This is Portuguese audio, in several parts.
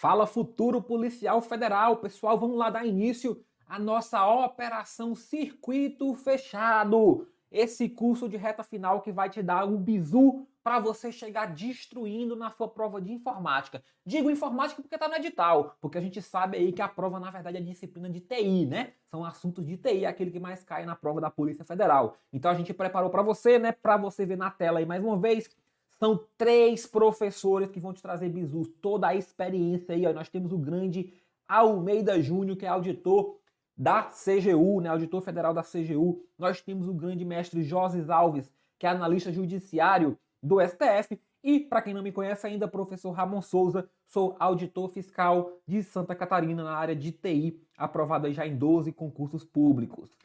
Fala Futuro Policial Federal, pessoal, vamos lá dar início à nossa Operação Circuito Fechado. Esse curso de reta final que vai te dar um bizu para você chegar destruindo na sua prova de informática. Digo informática porque está no edital, porque a gente sabe aí que a prova na verdade é disciplina de TI, né? São assuntos de TI, aquele que mais cai na prova da Polícia Federal. Então a gente preparou para você, né? Para você ver na tela aí mais uma vez. São 3 professores que vão te trazer bizus, toda a experiência aí. Ó. Nós temos o grande Almeida Júnior, que é auditor da CGU, né? Auditor federal da CGU. Nós temos o grande mestre Joses Alves, que é analista judiciário do STF. E, para quem não me conhece ainda, professor Ramon Souza, sou auditor fiscal de Santa Catarina na área de TI, aprovado aí já em 12 concursos públicos.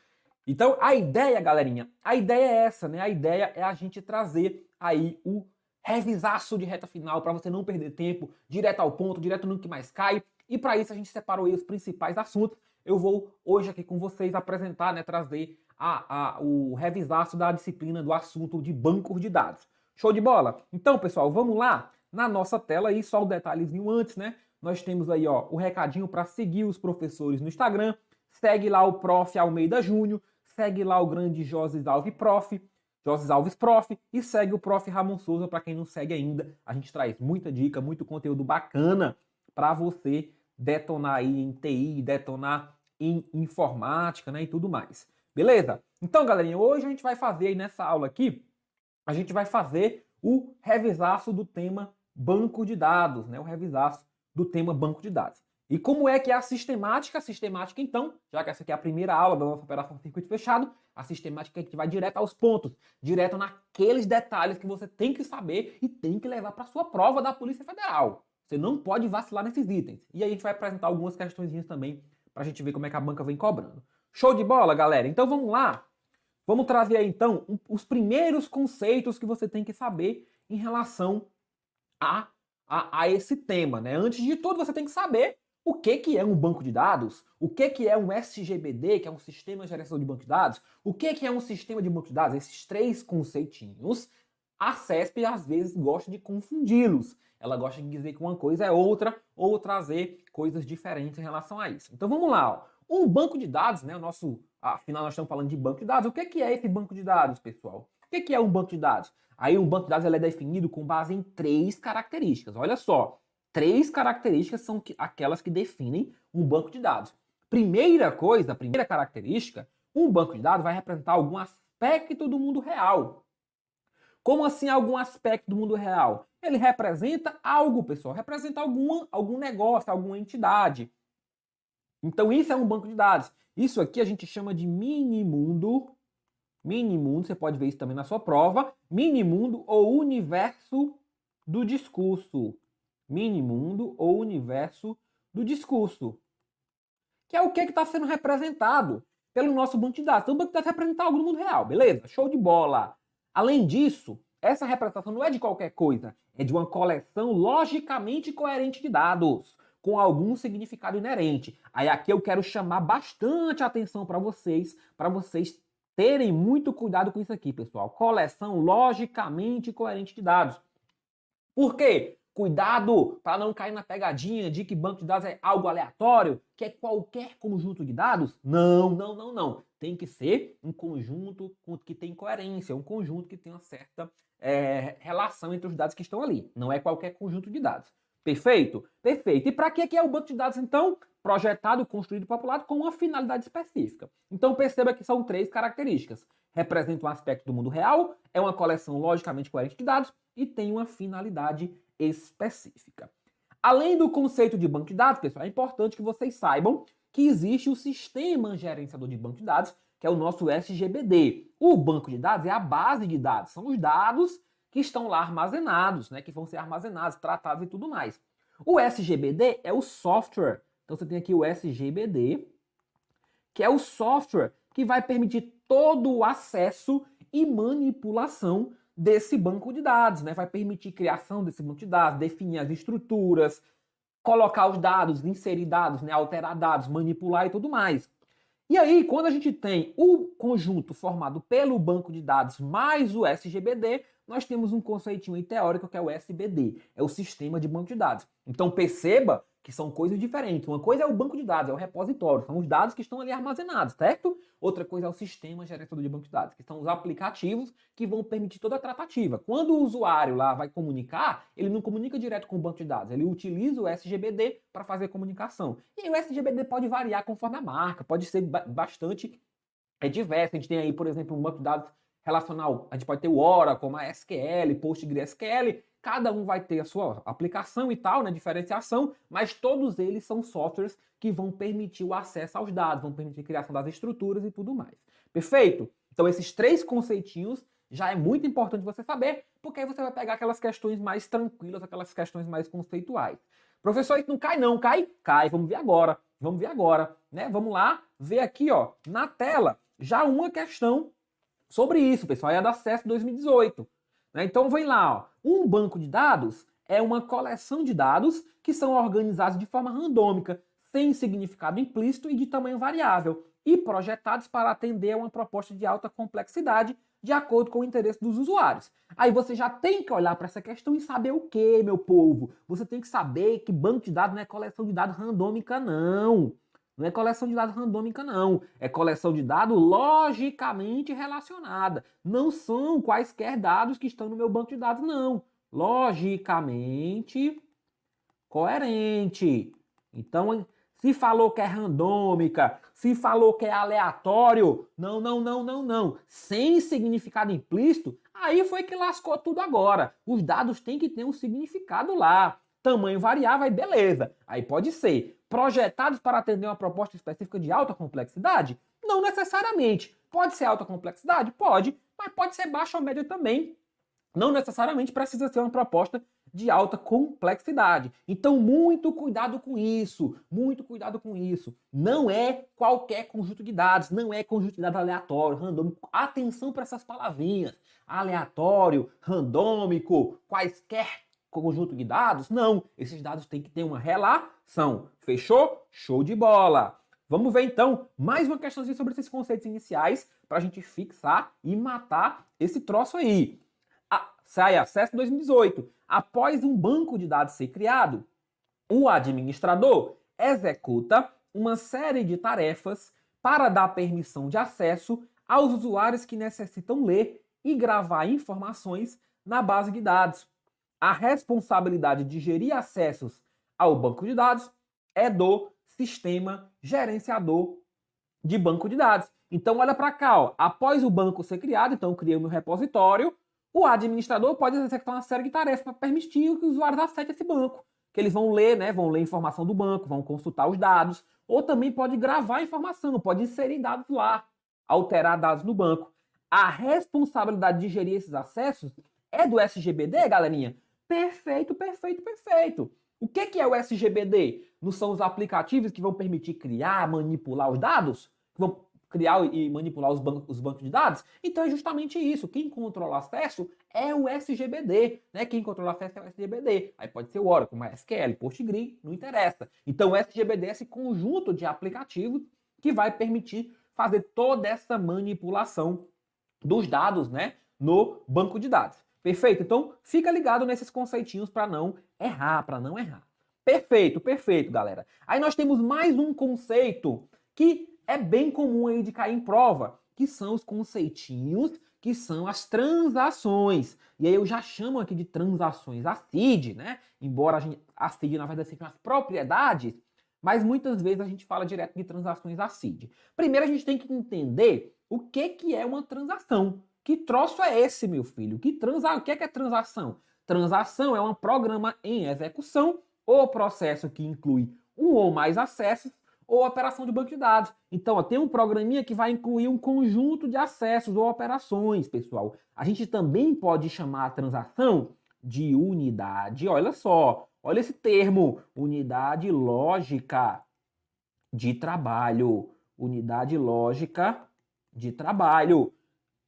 Então, a ideia, galerinha, a ideia é essa, né? A ideia é a gente trazer aí o revisaço de reta final para você não perder tempo, direto ao ponto, direto no que mais cai. E para isso a gente separou aí os principais assuntos. Eu vou hoje aqui com vocês apresentar, né, trazer o revisaço da disciplina do assunto de bancos de dados. Show de bola? Então, pessoal, vamos lá. Na nossa tela aí, só o detalhezinho antes, né? Nós temos aí, ó, o recadinho para seguir os professores no Instagram. Segue lá o Prof. Almeida Júnior, segue lá o grande Joses Alves Prof. E segue o Prof. Ramon Souza, para quem não segue ainda. A gente traz muita dica, muito conteúdo bacana para você detonar aí em TI, detonar em informática, né, e tudo mais. Beleza? Então, galerinha, hoje a gente vai fazer aí nessa aula aqui, a gente vai fazer o revisaço do tema banco de dados, né? O revisaço do tema banco de dados. E como é que é a sistemática? A sistemática, então, já que essa aqui é a primeira aula da nossa Operação Circuito Fechado, a sistemática é que vai direto aos pontos, direto naqueles detalhes que você tem que saber e tem que levar para sua prova da Polícia Federal. Você não pode vacilar nesses itens. E aí a gente vai apresentar algumas questõezinhas também para a gente ver como é que a banca vem cobrando. Show de bola, galera? Então vamos lá. Vamos trazer aí, então, os primeiros conceitos que você tem que saber em relação a esse tema, né? Antes de tudo, você tem que saber o que é um banco de dados, o que é um SGBD, que é um sistema de geração de banco de dados, o que é um sistema de banco de dados, esses 3 conceitinhos, a CESP às vezes gosta de confundi-los. Ela gosta de dizer que uma coisa é outra ou trazer coisas diferentes em relação a isso. Então vamos lá, ó. Um banco de dados, né? Afinal, nós estamos falando de banco de dados. O que é esse banco de dados, pessoal? O que é um banco de dados? Aí um banco de dados ele é definido com base em 3 características. Olha só, 3 características são aquelas que definem um banco de dados. Primeira característica, um banco de dados vai representar algum aspecto do mundo real. Como assim algum aspecto do mundo real? Ele representa algo, pessoal, representa algum negócio, alguma entidade. Então isso é um banco de dados. Isso aqui a gente chama de minimundo. Minimundo, você pode ver isso também na sua prova. Minimundo ou universo do discurso. Minimundo ou universo do discurso. Que é o que está sendo representado pelo nosso banco de dados. Então o banco de dados representa algo no mundo real, beleza? Show de bola! Além disso, essa representação não é de qualquer coisa. É de uma coleção logicamente coerente de dados, com algum significado inerente. Aí aqui eu quero chamar bastante atenção para vocês terem muito cuidado com isso aqui, pessoal. Coleção logicamente coerente de dados. Por quê? Cuidado para não cair na pegadinha de que banco de dados é algo aleatório, que é qualquer conjunto de dados. Não. Tem que ser um conjunto que tem coerência, um conjunto que tem uma certa relação entre os dados que estão ali. Não é qualquer conjunto de dados. Perfeito? Perfeito. E para que é o banco de dados, então? Projetado, construído e populado com uma finalidade específica. Então perceba que são 3 características. Representa um aspecto do mundo real, é uma coleção logicamente coerente de dados e tem uma finalidade específica. Além do conceito de banco de dados, pessoal, é importante que vocês saibam que existe o sistema gerenciador de banco de dados, que é o nosso SGBD. O banco de dados é a base de dados, são os dados que estão lá armazenados, né, que vão ser armazenados, tratados e tudo mais. O SGBD é o software. Então você tem aqui o SGBD, que é o software que vai permitir todo o acesso e manipulação desse banco de dados, né? Vai permitir criação desse banco de dados, definir as estruturas, colocar os dados, inserir dados, né? Alterar dados, manipular e tudo mais. E aí, quando a gente tem o conjunto formado pelo banco de dados mais o SGBD, nós temos um conceitinho aí teórico que é o SBD, é o sistema de banco de dados. Então perceba que são coisas diferentes. Uma coisa é o banco de dados, é o repositório, são os dados que estão ali armazenados, certo? Outra coisa é o sistema gerenciador de banco de dados, que são os aplicativos que vão permitir toda a tratativa. Quando o usuário lá vai comunicar, ele não comunica direto com o banco de dados, ele utiliza o SGBD para fazer a comunicação. E o SGBD pode variar conforme a marca, pode ser bastante diverso. A gente tem aí, por exemplo, um banco de dados relacional, a gente pode ter o Oracle, a SQL, PostgreSQL, cada um vai ter a sua aplicação e tal, né, diferenciação, mas todos eles são softwares que vão permitir o acesso aos dados, vão permitir a criação das estruturas e tudo mais. Perfeito? Então esses 3 conceitinhos já é muito importante você saber, porque aí você vai pegar aquelas questões mais tranquilas, aquelas questões mais conceituais. Professor, isso não cai não, cai? Cai, vamos ver agora, né? Vamos lá, ver aqui, ó, na tela, já uma questão sobre isso, pessoal, é a da CESP 2018. Né? Então, vem lá, ó. Um banco de dados é uma coleção de dados que são organizados de forma randômica, sem significado implícito e de tamanho variável, e projetados para atender a uma proposta de alta complexidade de acordo com o interesse dos usuários. Aí você já tem que olhar para essa questão e saber o que, meu povo? Você tem que saber que banco de dados não é coleção de dados randômica, não. Não é coleção de dados randômica, não. É coleção de dados logicamente relacionada. Não são quaisquer dados que estão no meu banco de dados, não. Logicamente coerente. Então, se falou que é randômica, se falou que é aleatório, não. Sem significado implícito, aí foi que lascou tudo agora. Os dados têm que ter um significado lá. Tamanho variável, aí beleza. Aí pode ser projetados para atender uma proposta específica de alta complexidade? Não necessariamente. Pode ser alta complexidade? Pode, mas pode ser baixa ou média também. Não necessariamente precisa ser uma proposta de alta complexidade. Então, muito cuidado com isso. Muito cuidado com isso. Não é qualquer conjunto de dados, não é conjunto de dados aleatório, randômico. Atenção para essas palavrinhas. Aleatório, randômico, quaisquer conjunto de dados? Não. Esses dados têm que ter uma relação. Fechou? Show de bola! Vamos ver então mais uma questãozinha sobre esses conceitos iniciais para a gente fixar e matar esse troço aí. Sai acesso 2018. Após um banco de dados ser criado, o administrador executa uma série de tarefas para dar permissão de acesso aos usuários que necessitam ler e gravar informações na base de dados. A responsabilidade de gerir acessos ao banco de dados é do sistema gerenciador de banco de dados. Então, olha para cá, ó. Após o banco ser criado, então eu criei o meu repositório, o administrador pode executar uma série de tarefas para permitir que os usuários acessem esse banco. Que eles vão ler, né? Vão ler informação do banco, vão consultar os dados, ou também pode gravar informação, pode inserir dados lá, alterar dados no banco. A responsabilidade de gerir esses acessos é do SGBD, galerinha? Perfeito. O que é o SGBD? Não são os aplicativos que vão permitir criar, manipular os dados? Que vão criar e manipular os bancos de dados? Então é justamente isso. Quem controla acesso é o SGBD, né? Quem controla acesso é o SGBD. Aí pode ser o Oracle, MySQL, Postgre, não interessa. Então o SGBD é esse conjunto de aplicativos que vai permitir fazer toda essa manipulação dos dados, né, no banco de dados. Perfeito? Então fica ligado nesses conceitinhos para não errar, Perfeito, galera. Aí nós temos mais um conceito que é bem comum aí de cair em prova, que são os conceitinhos, que são as transações. E aí eu já chamo aqui de transações ACID, né? Embora a CID, na verdade, seja as propriedades, mas muitas vezes a gente fala direto de transações ACID. Primeiro a gente tem que entender o que é uma transação. Que troço é esse, meu filho? O que é transação? Transação é um programa em execução ou processo que inclui um ou mais acessos ou operação de banco de dados. Então, ó, tem um programinha que vai incluir um conjunto de acessos ou operações, pessoal. A gente também pode chamar a transação de unidade. Olha só, olha esse termo, unidade lógica de trabalho. Unidade lógica de trabalho.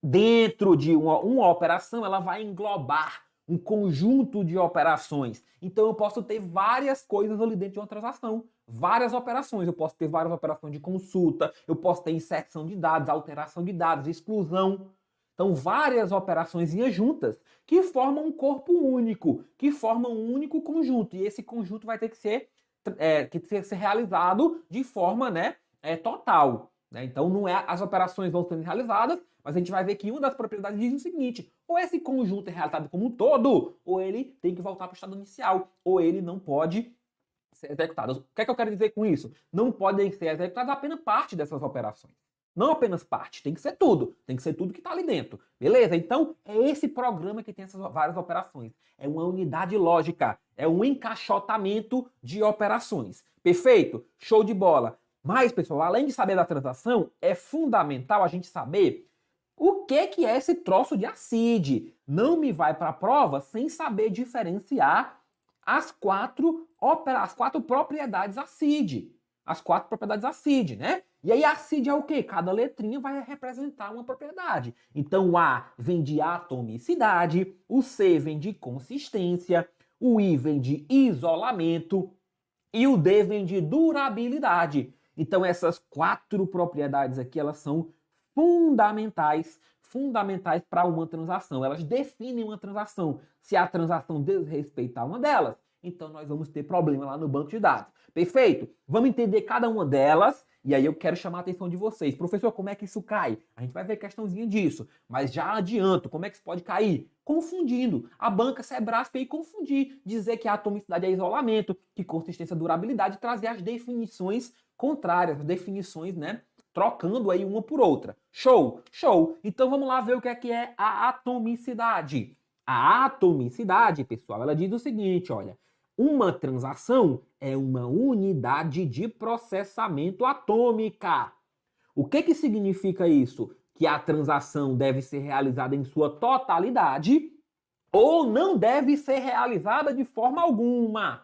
Dentro de uma operação, ela vai englobar um conjunto de operações. Então eu posso ter várias coisas ali dentro de uma transação, várias operações. Eu posso ter várias operações de consulta, eu posso ter inserção de dados, alteração de dados, exclusão. Então várias operações juntas que formam um corpo único, que formam um único conjunto. E esse conjunto vai ter que ser que tem que ser realizado de forma, né, total. Né? Então, não é, as operações vão sendo realizadas, mas a gente vai ver que uma das propriedades diz o seguinte: ou esse conjunto é realizado como um todo, ou ele tem que voltar para o estado inicial, ou ele não pode ser executado. O que é que eu quero dizer com isso? Não podem ser executadas apenas parte dessas operações. Não apenas parte, tem que ser tudo. Tem que ser tudo que está ali dentro. Beleza? Então, é esse programa que tem essas várias operações. É uma unidade lógica. É um encaixotamento de operações. Perfeito? Show de bola. Mas, pessoal, além de saber da transação, é fundamental a gente saber o que é esse troço de ACID. Não me vai para a prova sem saber diferenciar as quatro propriedades ACID. As quatro propriedades ACID, né? E aí ACID é o quê? Cada letrinha vai representar uma propriedade. Então o A vem de atomicidade, o C vem de consistência, o I vem de isolamento e o D vem de durabilidade. Então essas quatro propriedades aqui, elas são fundamentais para uma transação. Elas definem uma transação. Se a transação desrespeitar uma delas, então nós vamos ter problema lá no banco de dados. Perfeito? Vamos entender cada uma delas e aí eu quero chamar a atenção de vocês. Professor, como é que isso cai? A gente vai ver questãozinha disso, mas já adianto, como é que isso pode cair? Confundindo. A banca Sebrasp aí confundir, dizer que a atomicidade é isolamento, que consistência é durabilidade, trazer as definições contrárias, as definições, né? Trocando aí uma por outra. Show? Show! Então vamos lá ver o que é a atomicidade. A atomicidade, pessoal, ela diz o seguinte, olha, uma transação é uma unidade de processamento atômica. O que significa isso? Que a transação deve ser realizada em sua totalidade ou não deve ser realizada de forma alguma.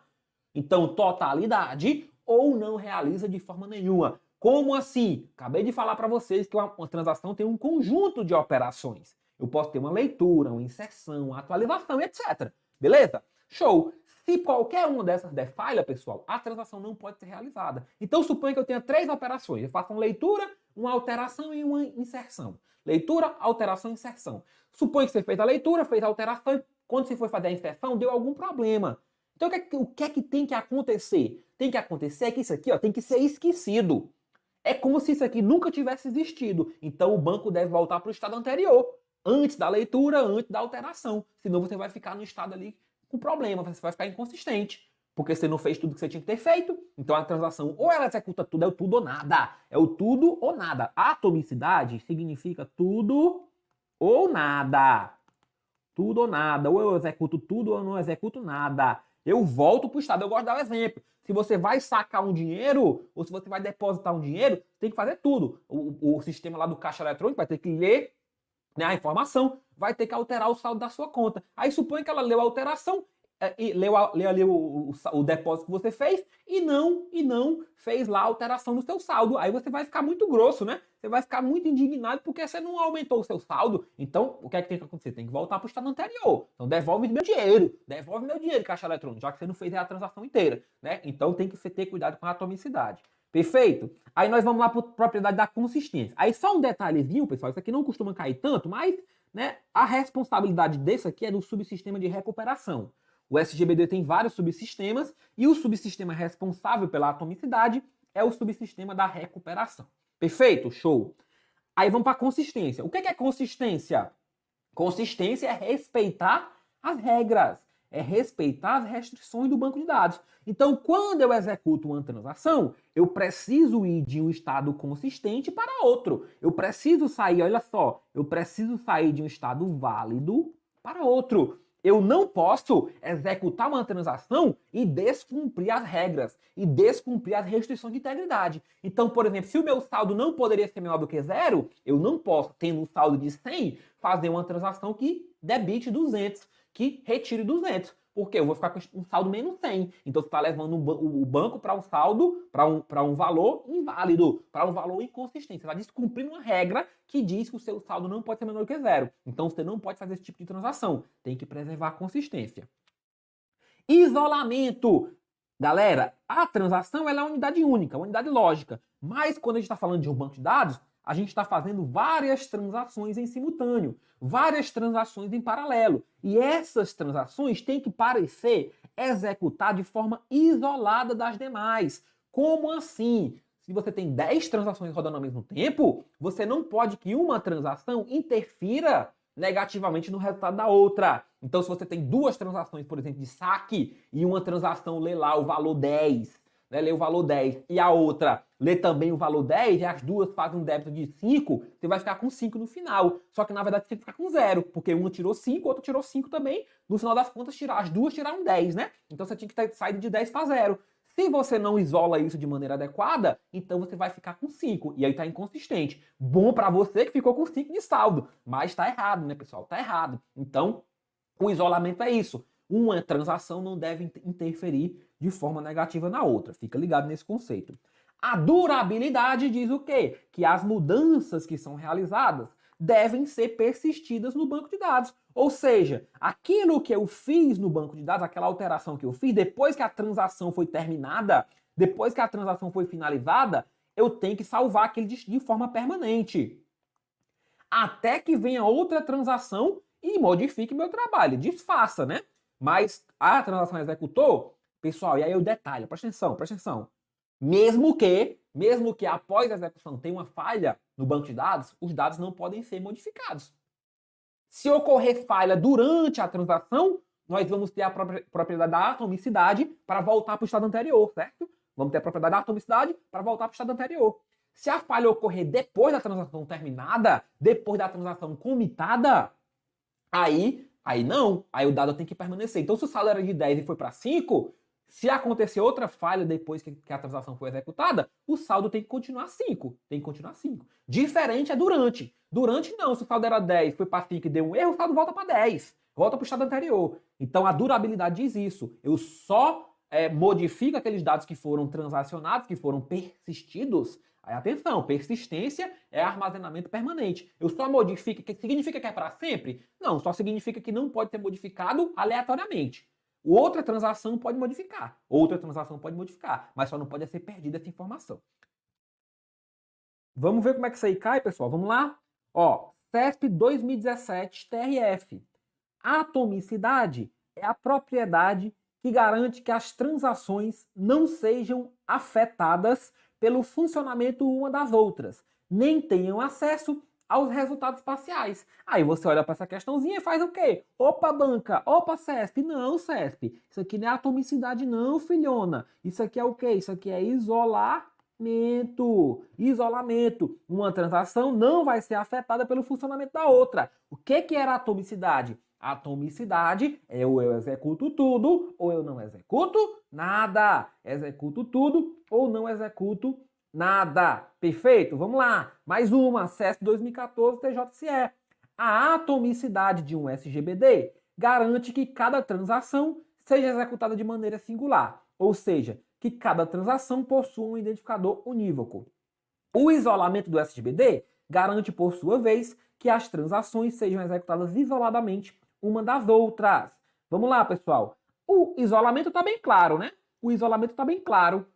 Então, totalidade ou não realiza de forma nenhuma. Como assim? Acabei de falar para vocês que uma transação tem um conjunto de operações. Eu posso ter uma leitura, uma inserção, uma atualização, etc. Beleza? Show! Se qualquer uma dessas der falha, pessoal, a transação não pode ser realizada. Então, suponha que eu tenha três operações. Eu faço uma leitura, uma alteração e uma inserção. Leitura, alteração e inserção. Suponha que você fez a leitura, fez a alteração e quando você foi fazer a inserção, deu algum problema. Então, o que é que tem que acontecer? Tem que acontecer que isso aqui tem que ser esquecido. É como se isso aqui nunca tivesse existido. Então, o banco deve voltar para o estado anterior, antes da leitura, antes da alteração. Senão, você vai ficar no estado ali com problema, você vai ficar inconsistente. Porque você não fez tudo que você tinha que ter feito. Então, a transação ou ela executa tudo, é o tudo ou nada. É o tudo ou nada. Atomicidade significa tudo ou nada. Tudo ou nada. Ou eu executo tudo ou eu não executo nada. Eu volto para o estado. Eu gosto de dar um exemplo. Se você vai sacar um dinheiro, ou se você vai depositar um dinheiro, tem que fazer tudo. O sistema lá do caixa eletrônico vai ter que ler, né, a informação, vai ter que alterar o saldo da sua conta. Aí supõe que ela leu a alteração, leu ali o depósito que você fez e não fez lá a alteração no seu saldo. Aí você vai ficar muito grosso, né? Você vai ficar muito indignado porque você não aumentou o seu saldo. Então, o que é que tem que acontecer? Tem que voltar para o estado anterior. Então, devolve meu dinheiro, caixa eletrônico, já que você não fez a transação inteira, né? Então, tem que ter cuidado com a atomicidade. Perfeito? Aí nós vamos lá para a propriedade da consistência. Aí só um detalhezinho, pessoal, isso aqui não costuma cair tanto, mas, né, a responsabilidade desse aqui é do subsistema de recuperação. O SGBD tem vários subsistemas e o subsistema responsável pela atomicidade é o subsistema da recuperação. Perfeito? Show! Aí vamos para a consistência. O que é consistência? Consistência é respeitar as regras, é respeitar as restrições do banco de dados. Então, quando eu executo uma transação, eu preciso ir de um estado consistente para outro. Eu preciso sair, olha só, eu preciso sair de um estado válido para outro. Eu não posso executar uma transação e descumprir as regras, e descumprir as restrições de integridade. Então, por exemplo, se o meu saldo não poderia ser menor do que 0, eu não posso, tendo um saldo de 100, fazer uma transação que debite 200, que retire 200. Porque eu vou ficar com um saldo menos 100. Então, você está levando o banco para um saldo, para um valor inválido, para um valor inconsistente. Você está descumprindo uma regra que diz que o seu saldo não pode ser menor do que 0. Então, você não pode fazer esse tipo de transação. Tem que preservar a consistência. Isolamento. Galera, a transação ela é uma unidade única, uma unidade lógica. Mas quando a gente está falando de um banco de dados, a gente está fazendo várias transações em simultâneo, várias transações em paralelo. E essas transações têm que parecer executar de forma isolada das demais. Como assim? Se você tem 10 transações rodando ao mesmo tempo, você não pode que uma transação interfira negativamente no resultado da outra. Então, se você tem duas transações, por exemplo, de saque, e uma transação lê lá o valor 10, né, lê o valor 10, e a outra lê também o valor 10, e as duas fazem um débito de 5, você vai ficar com 5 no final. Só que, na verdade, você fica com 0, porque uma tirou 5, outra tirou 5 também. No final das contas, as duas tiraram 10, né? Então, você tinha que ter saído de 10 para 0. Se você não isola isso de maneira adequada, então você vai ficar com 5. E aí tá inconsistente. Bom para você que ficou com 5 de saldo. Mas tá errado, né, pessoal? Tá errado. Então, o isolamento é isso. Uma transação não deve interferir de forma negativa na outra. Fica ligado nesse conceito. A durabilidade diz o quê? Que as mudanças que são realizadas devem ser persistidas no banco de dados. Ou seja, aquilo que eu fiz no banco de dados, aquela alteração que eu fiz, depois que a transação foi terminada, depois que a transação foi finalizada, eu tenho que salvar aquele de forma permanente. Até que venha outra transação e modifique meu trabalho, desfaça, né? Mas a transação executou, pessoal, e aí o detalhe, presta atenção, presta atenção. Mesmo que após a execução tenha uma falha no banco de dados, os dados não podem ser modificados. Se ocorrer falha durante a transação, nós vamos ter a propriedade da atomicidade para voltar para o estado anterior, certo? Vamos ter a propriedade da atomicidade para voltar para o estado anterior. Se a falha ocorrer depois da transação terminada, depois da transação comitada, aí não. Aí o dado tem que permanecer. Então, se o saldo era de 10 e foi para 5, se acontecer outra falha depois que a transação foi executada, o saldo tem que continuar 5. Tem que continuar 5. Diferente é durante. Durante não. Se o saldo era 10, foi para 5 e deu um erro, o saldo volta para 10. Volta para o estado anterior. Então, a durabilidade diz isso. Eu só modifico aqueles dados que foram transacionados, que foram persistidos. Aí, atenção, persistência é armazenamento permanente. Eu só modifico, que significa que é para sempre? Não, só significa que não pode ser modificado aleatoriamente. Outra transação pode modificar, mas só não pode ser perdida essa informação. Vamos ver como é que isso aí cai, pessoal? Vamos lá? Ó, CESP 2017 TRF. A atomicidade é a propriedade que garante que as transações não sejam afetadas pelo funcionamento uma das outras, nem tenham acesso aos resultados parciais. Aí você olha para essa questãozinha e faz o quê? Opa, banca, opa, CESP. Não, CESP. Isso aqui não é atomicidade não, filhona. Isso aqui é o quê? Isso aqui é isolamento. Isolamento. Uma transação não vai ser afetada pelo funcionamento da outra. O que era atomicidade? Atomicidade é ou eu executo tudo ou eu não executo nada. Executo tudo ou não executo nada. Perfeito? Vamos lá. Mais uma. CESP 2014 TJCE. A atomicidade de um SGBD garante que cada transação seja executada de maneira singular. Ou seja, que cada transação possua um identificador unívoco. O isolamento do SGBD garante, por sua vez, que as transações sejam executadas isoladamente uma das outras. Vamos lá, pessoal. O isolamento está bem claro, né? O isolamento está bem claro.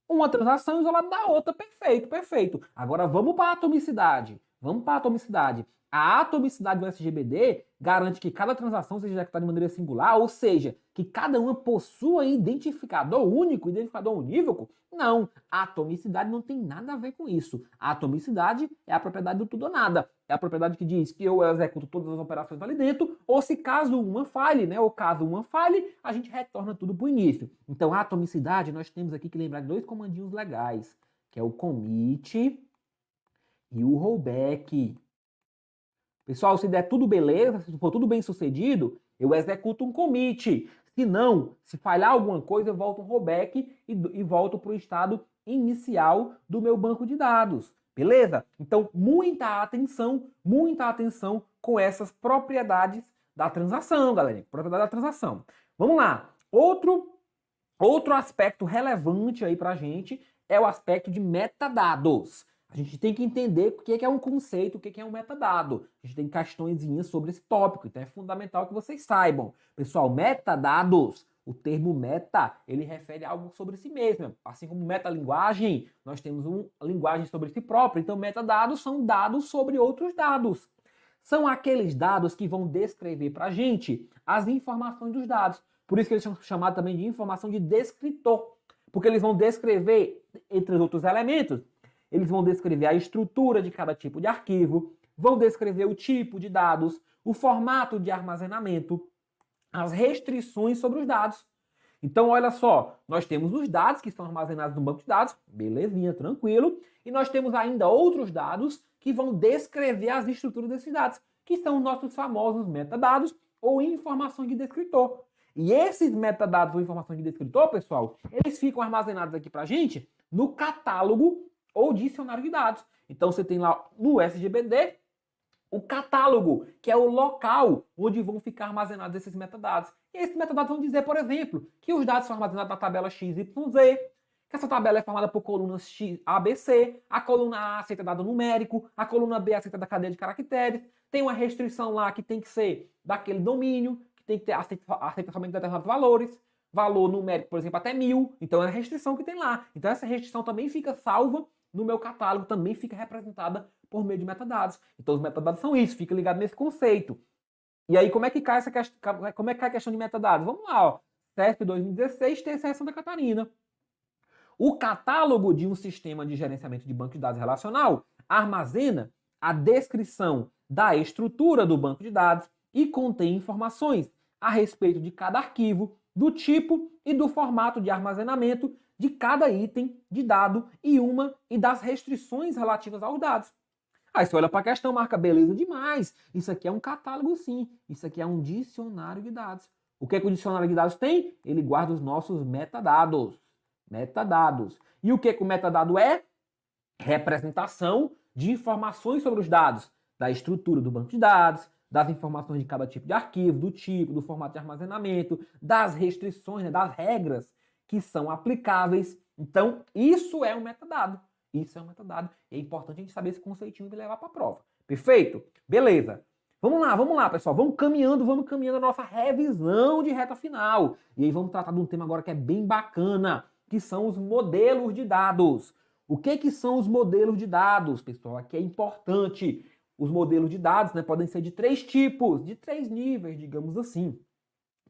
Uma transação isolada da outra. Perfeito, perfeito. Agora vamos para a atomicidade. Vamos para a atomicidade. A atomicidade do SGBD garante que cada transação seja executada de maneira singular, ou seja, que cada uma possua identificador único, identificador unívoco. Não, a atomicidade não tem nada a ver com isso. A atomicidade é a propriedade do tudo ou nada. É a propriedade que diz que eu executo todas as operações ali dentro, ou se caso uma falhe, né? Ou caso uma falhe, a gente retorna tudo para o início. Então, a atomicidade, nós temos aqui que lembrar de dois comandinhos legais, que é o commit e o rollback. Pessoal, se der tudo beleza, se for tudo bem sucedido, eu executo um commit. Se não, se falhar alguma coisa, eu volto um rollback e volto para o estado inicial do meu banco de dados. Beleza? Então, muita atenção com essas propriedades da transação, galera. Propriedade da transação. Vamos lá. Outro aspecto relevante aí para a gente é o aspecto de metadados. A gente tem que entender o que é um conceito, o que é um metadado. A gente tem questõezinhas sobre esse tópico, então é fundamental que vocês saibam. Pessoal, metadados, o termo meta, ele refere a algo sobre si mesmo. Assim como metalinguagem, nós temos uma linguagem sobre si própria. Então, metadados são dados sobre outros dados. São aqueles dados que vão descrever para a gente as informações dos dados. Por isso que eles são chamados também de informação de descritor, porque eles vão descrever, entre os outros elementos, eles vão descrever a estrutura de cada tipo de arquivo, vão descrever o tipo de dados, o formato de armazenamento, as restrições sobre os dados. Então, olha só, nós temos os dados que estão armazenados no banco de dados, belezinha, tranquilo, e nós temos ainda outros dados que vão descrever as estruturas desses dados, que são os nossos famosos metadados ou informação de descritor. E esses metadados ou informação de descritor, pessoal, eles ficam armazenados aqui pra gente no catálogo ou dicionário de dados. Então, você tem lá no SGBD o catálogo, que é o local onde vão ficar armazenados esses metadados. E esses metadados vão dizer, por exemplo, que os dados são armazenados na tabela XYZ, que essa tabela é formada por colunas X, A, B, C, a coluna A aceita dado numérico, a coluna B aceita da cadeia de caracteres, tem uma restrição lá que tem que ser daquele domínio, que tem que ter aceita somente determinados valores, valor numérico, por exemplo, até 1000, então é a restrição que tem lá. Então essa restrição também fica salva no meu catálogo, também fica representada por meio de metadados. Então os metadados são isso, fica ligado nesse conceito. E aí como é que cai essa questão, como é que cai a questão de metadados? Vamos lá, ó. CESP 2016, TCE Santa Catarina. O catálogo de um sistema de gerenciamento de banco de dados relacional armazena a descrição da estrutura do banco de dados e contém informações a respeito de cada arquivo, do tipo e do formato de armazenamento de cada item de dado e das restrições relativas aos dados. Aí você olha para a questão, marca, beleza demais. Isso aqui é um catálogo sim. Isso aqui é um dicionário de dados. O que é que o dicionário de dados tem? Ele guarda os nossos metadados. Metadados. E o que é que o metadado é? Representação de informações sobre os dados, da estrutura do banco de dados, das informações de cada tipo de arquivo, do tipo, do formato de armazenamento, das restrições, né, das regras que são aplicáveis. Então, isso é um metadado. Isso é um metadado. E é importante a gente saber esse conceitinho e levar para a prova. Perfeito? Beleza. Vamos lá, pessoal. Vamos caminhando a nossa revisão de reta final. E aí vamos tratar de um tema agora que é bem bacana, que são os modelos de dados. O que são os modelos de dados, pessoal? Aqui é importante. Os modelos de dados, né, podem ser de 3 tipos, de 3 níveis, digamos assim.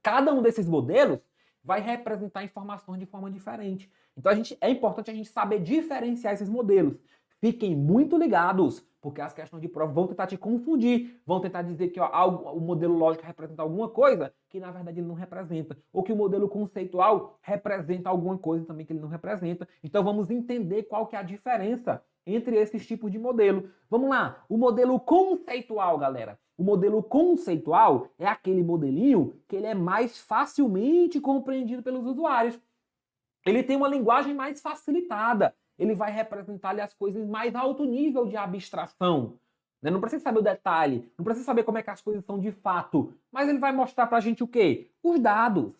Cada um desses modelos vai representar informações de forma diferente. Então é importante a gente saber diferenciar esses modelos. Fiquem muito ligados, porque as questões de prova vão tentar te confundir, vão tentar dizer que o modelo lógico representa alguma coisa que na verdade ele não representa, ou que o modelo conceitual representa alguma coisa também que ele não representa. Então vamos entender qual que é a diferença entre esses tipos de modelo. Vamos lá, o modelo conceitual, galera. O modelo conceitual é aquele modelinho que ele é mais facilmente compreendido pelos usuários. Ele tem uma linguagem mais facilitada. Ele vai representar ali as coisas em mais alto nível de abstração. Não precisa saber o detalhe, não precisa saber como é que as coisas são de fato, mas ele vai mostrar pra gente o quê? Os dados.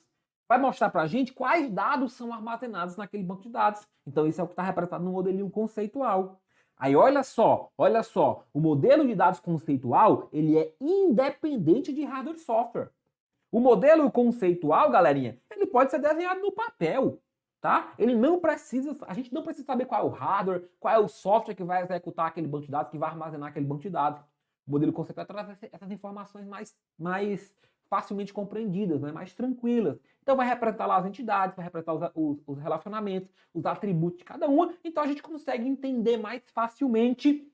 Vai mostrar pra gente quais dados são armazenados naquele banco de dados. Então isso é o que está representado no modelinho conceitual. Aí olha só, o modelo de dados conceitual, ele é independente de hardware e software. O modelo conceitual, galerinha, ele pode ser desenhado no papel, tá? A gente não precisa saber qual é o hardware, qual é o software que vai executar aquele banco de dados, que vai armazenar aquele banco de dados. O modelo conceitual traz essas informações mais facilmente compreendidas, né? Mais tranquilas. Então vai representar lá as entidades, vai representar os relacionamentos, os atributos de cada uma. Então a gente consegue entender mais facilmente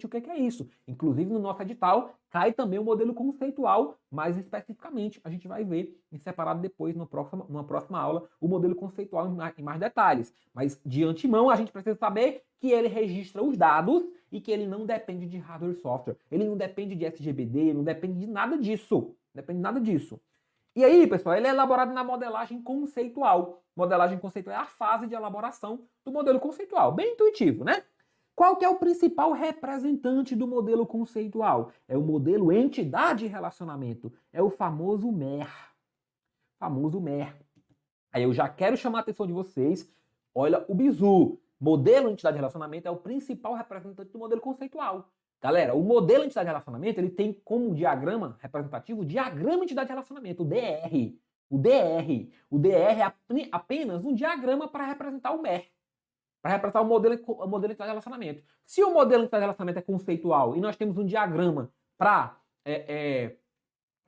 o que é isso. Inclusive no nosso edital cai também o modelo conceitual, mais especificamente. A gente vai ver em separado depois, numa próxima aula, o modelo conceitual em mais detalhes. Mas de antemão a gente precisa saber que ele registra os dados e que ele não depende de hardware e software. Ele não depende de SGBD, não depende de nada disso. E aí, pessoal, ele é elaborado na modelagem conceitual. Modelagem conceitual é a fase de elaboração do modelo conceitual. Bem intuitivo, né? Qual que é o principal representante do modelo conceitual? É o modelo entidade e relacionamento. É o famoso MER. Aí eu já quero chamar a atenção de vocês. Olha o bizu. Modelo entidade e relacionamento é o principal representante do modelo conceitual. Galera, o modelo entidade e relacionamento, ele tem como diagrama representativo o diagrama entidade e relacionamento, o DR. O DR é apenas um diagrama para representar o MER. Para representar o modelo entidade de relacionamento. Se o modelo entidade de relacionamento é conceitual e nós temos um diagrama para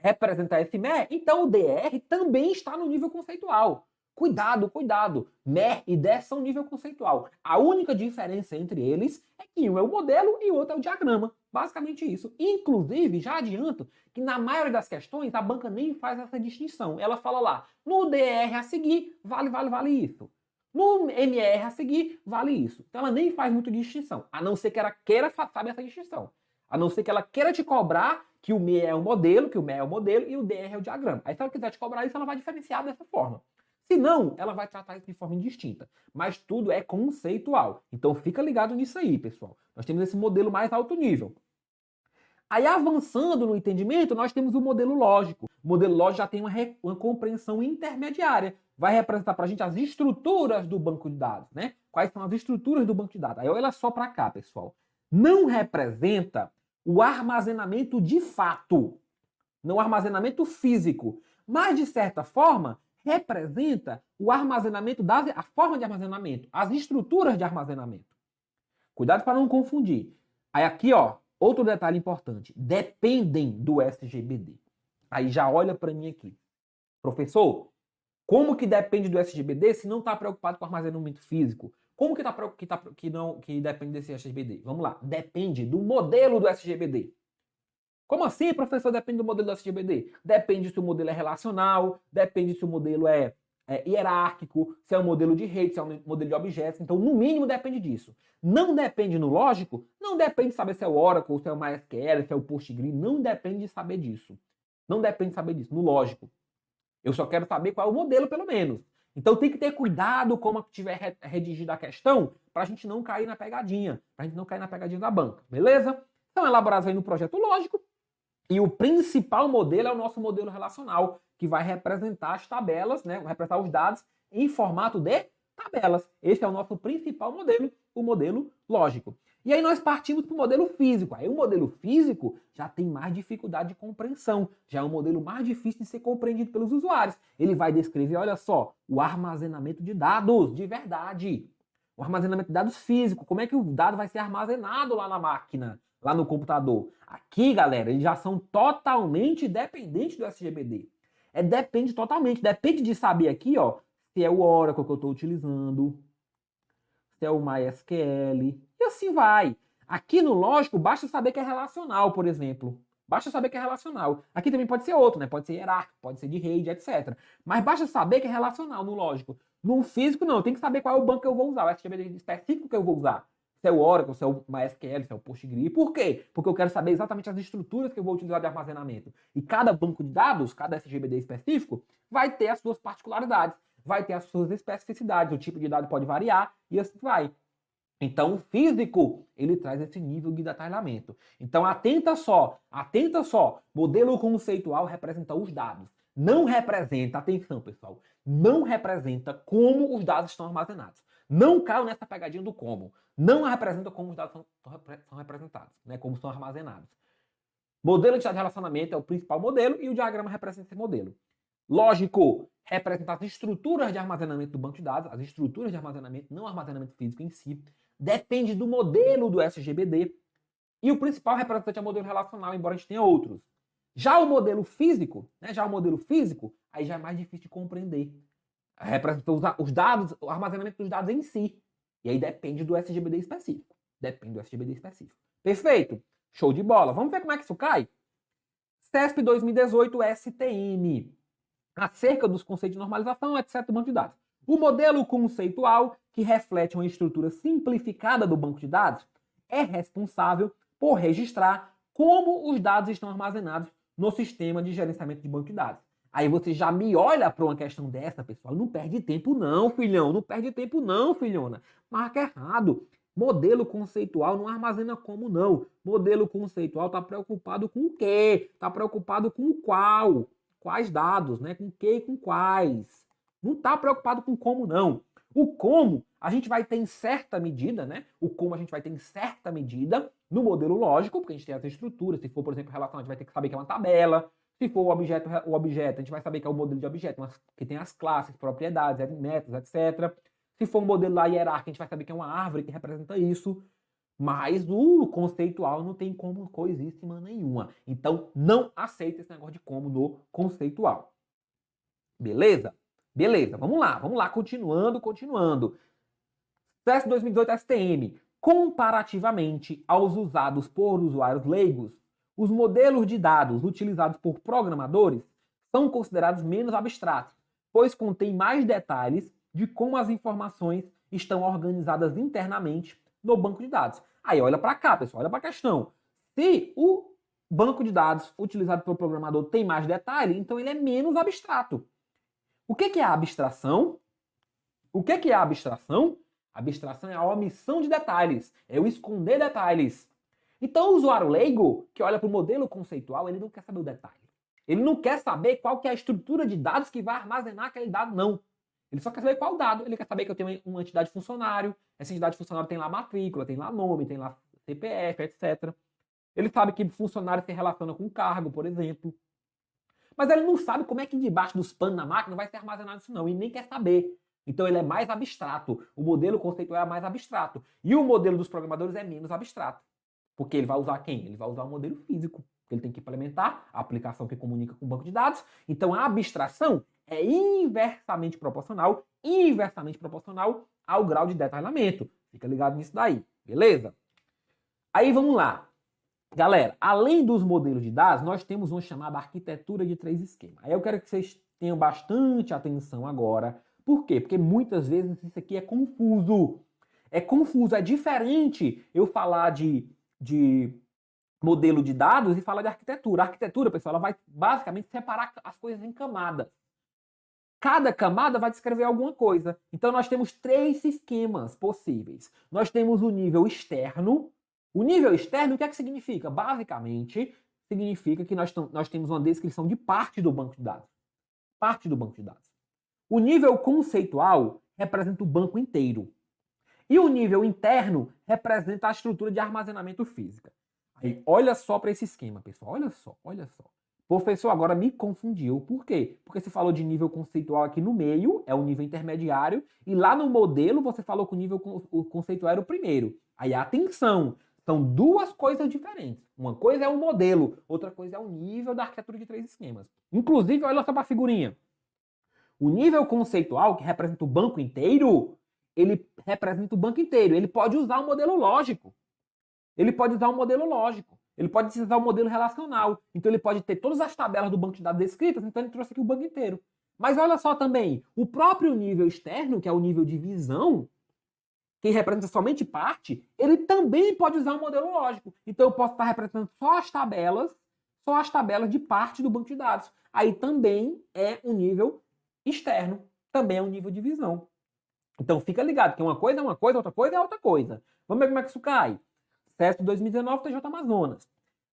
representar esse MER, então o DR também está no nível conceitual. Cuidado, cuidado. MER e DER são nível conceitual. A única diferença entre eles é que um é o modelo e o outro é o diagrama. Basicamente isso. Inclusive, já adianto que na maioria das questões a banca nem faz essa distinção. Ela fala lá, no DR a seguir, vale isso. No MR a seguir, vale isso. Então ela nem faz muito distinção. A não ser que ela queira saber essa distinção. A não ser que ela queira te cobrar que o ME é o modelo, que o MER é o modelo e o DR é o diagrama. Aí se ela quiser te cobrar isso, ela vai diferenciar dessa forma. Se não, ela vai tratar isso de forma indistinta. Mas tudo é conceitual. Então fica ligado nisso aí, pessoal. Nós temos esse modelo mais alto nível. Aí avançando no entendimento, nós temos o modelo lógico. O modelo lógico já tem uma compreensão intermediária. Vai representar para a gente as estruturas do banco de dados, né? Quais são as estruturas do banco de dados? Aí olha só para cá, pessoal. Não representa o armazenamento de fato, não o armazenamento físico, mas de certa forma representa o armazenamento, a forma de armazenamento, as estruturas de armazenamento. Cuidado para não confundir. Aí aqui, ó, outro detalhe importante, dependem do SGBD. Aí já olha para mim aqui. Professor, como que depende do SGBD se não está preocupado com armazenamento físico? Como que depende desse SGBD? Vamos lá, depende do modelo do SGBD. Como assim, professor, depende do modelo do SGBD? Depende se o modelo é relacional, depende se o modelo é hierárquico, se é um modelo de rede, se é um modelo de objetos. Então, no mínimo, depende disso. Não depende no lógico, não depende de saber se é o Oracle, se é o MySQL, se é o PostgreSQL, não depende de saber disso. Não depende de saber disso, no lógico. Eu só quero saber qual é o modelo, pelo menos. Então tem que ter cuidado como tiver redigida a questão, para a gente não cair na pegadinha, para a gente não cair na pegadinha da banca, beleza? São elaborados aí no projeto lógico, e o principal modelo é o nosso modelo relacional, que vai representar as tabelas, né? Vai representar os dados em formato de tabelas. Esse é o nosso principal modelo, o modelo lógico. E aí nós partimos para o modelo físico. Aí o modelo físico já tem mais dificuldade de compreensão, já é um modelo mais difícil de ser compreendido pelos usuários. Ele vai descrever, olha só, o armazenamento de dados de verdade. O armazenamento de dados físico, como é que o dado vai ser armazenado lá na máquina, lá no computador. Aqui, galera, eles já são totalmente dependentes do SGBD. Depende totalmente, depende de saber aqui, ó, se é o Oracle que eu estou utilizando, se é o MySQL, e assim vai. Aqui no lógico, basta saber que é relacional, por exemplo. Basta saber que é relacional. Aqui também pode ser outro, né? Pode ser hierárquico, pode ser de rede, etc. Mas basta saber que é relacional no lógico. No físico, não. Tem que saber qual é o banco que eu vou usar, o SGBD específico que eu vou usar. Se é o Oracle, se é o MySQL, se é o PostgreSQL. Por quê? Porque eu quero saber exatamente as estruturas que eu vou utilizar de armazenamento. E cada banco de dados, cada SGBD específico, vai ter as suas particularidades, vai ter as suas especificidades. O tipo de dado pode variar e assim vai. Então, o físico, ele traz esse nível de detalhamento. Então, atenta só, modelo conceitual representa os dados. Não representa, atenção pessoal, não representa como os dados estão armazenados. Não caiam nessa pegadinha do como. Não representa como os dados são representados, né? Como são armazenados. Modelo de relacionamento é o principal modelo e o diagrama representa esse modelo. Lógico, representa as estruturas de armazenamento do banco de dados, as estruturas de armazenamento, não armazenamento físico em si. Depende do modelo do SGBD. E o principal representante é o modelo relacional, embora a gente tenha outros. Já o modelo físico, aí já é mais difícil de compreender. Representa os dados, o armazenamento dos dados em si. E aí depende do SGBD específico. Perfeito? Show de bola. Vamos ver como é que isso cai? CESP 2018 STM. Acerca dos conceitos de normalização, etc. do banco de dados. O modelo conceitual, que reflete uma estrutura simplificada do banco de dados, é responsável por registrar como os dados estão armazenados no sistema de gerenciamento de banco de dados. Aí você já me olha para uma questão dessa, pessoal. Não perde tempo não, filhão. Não perde tempo não, filhona. Marca errado. Modelo conceitual não armazena como não. Modelo conceitual está preocupado com o quê? Está preocupado com o qual? Quais dados, né? Com que e com quais. Não está preocupado com como não. O como a gente vai ter em certa medida, né? O como a gente vai ter em certa medida no modelo lógico, porque a gente tem as estruturas. Se for, por exemplo, relação, a gente vai ter que saber que é uma tabela. Se for o objeto, a gente vai saber que é o modelo de objeto, que tem as classes, propriedades, métodos, etc. Se for um modelo lá hierárquico, a gente vai saber que é uma árvore que representa isso. Mas o conceitual não tem como coisíssima nenhuma. Então, não aceita esse negócio de como no conceitual. Beleza? Beleza, vamos lá, continuando. CES 2018 STM. Comparativamente aos usados por usuários leigos, os modelos de dados utilizados por programadores são considerados menos abstratos, pois contêm mais detalhes de como as informações estão organizadas internamente no banco de dados. Aí olha para cá, pessoal, olha para a questão. Se o banco de dados utilizado pelo programador tem mais detalhe, então ele é menos abstrato. O que é a abstração? O que é a abstração? Abstração é a omissão de detalhes, é o esconder detalhes. Então o usuário leigo, que olha para o modelo conceitual, ele não quer saber o detalhe. Ele não quer saber qual que é a estrutura de dados que vai armazenar aquele dado, não. Ele só quer saber qual dado. Ele quer saber que eu tenho uma entidade funcionário, essa entidade funcionário tem lá matrícula, tem lá nome, tem lá CPF, etc. Ele sabe que funcionário se relaciona com cargo, por exemplo. Mas ele não sabe como é que debaixo dos panos na máquina vai ser armazenado isso não, e nem quer saber. Então ele é mais abstrato. O modelo conceitual é mais abstrato. E o modelo dos programadores é menos abstrato. Porque ele vai usar quem? Ele vai usar o modelo físico. Ele tem que implementar a aplicação que comunica com o banco de dados. Então a abstração é inversamente proporcional ao grau de detalhamento. Fica ligado nisso daí, beleza? Aí vamos lá. Galera, além dos modelos de dados, nós temos uma chamada arquitetura de 3 esquemas. Aí eu quero que vocês tenham bastante atenção agora. Por quê? Porque muitas vezes isso aqui é confuso. É diferente eu falar de modelo de dados e falar de arquitetura. A arquitetura, pessoal, ela vai basicamente separar as coisas em camadas. Cada camada vai descrever alguma coisa. Então nós temos 3 esquemas possíveis. Nós temos o nível externo. O nível externo, o que é que significa? Basicamente, significa que nós temos uma descrição de parte do banco de dados. Parte do banco de dados. O nível conceitual representa o banco inteiro. E o nível interno representa a estrutura de armazenamento física. Aí, olha só para esse esquema, pessoal. Olha só. Professor, agora me confundiu. Por quê? Porque você falou de nível conceitual aqui no meio, é o nível intermediário, e lá no modelo você falou que o nível conceitual era o primeiro. Aí, atenção, são 2 coisas diferentes. Uma coisa é o modelo, outra coisa é o nível da arquitetura de 3 esquemas. Inclusive, olha só para a figurinha. O nível conceitual, que representa o banco inteiro, ele representa o banco inteiro. Ele pode usar um modelo lógico. Ele pode usar um modelo relacional. Então ele pode ter todas as tabelas do banco de dados descritas, então ele trouxe aqui o banco inteiro. Mas olha só também, o próprio nível externo, que é o nível de visão, que representa somente parte, ele também pode usar um modelo lógico. Então eu posso estar representando só as tabelas de parte do banco de dados. Aí também é um nível externo, também é um nível de visão. Então fica ligado que uma coisa é uma coisa, outra coisa é outra coisa. Vamos ver como é que isso cai. CES 2019, TJ Amazonas.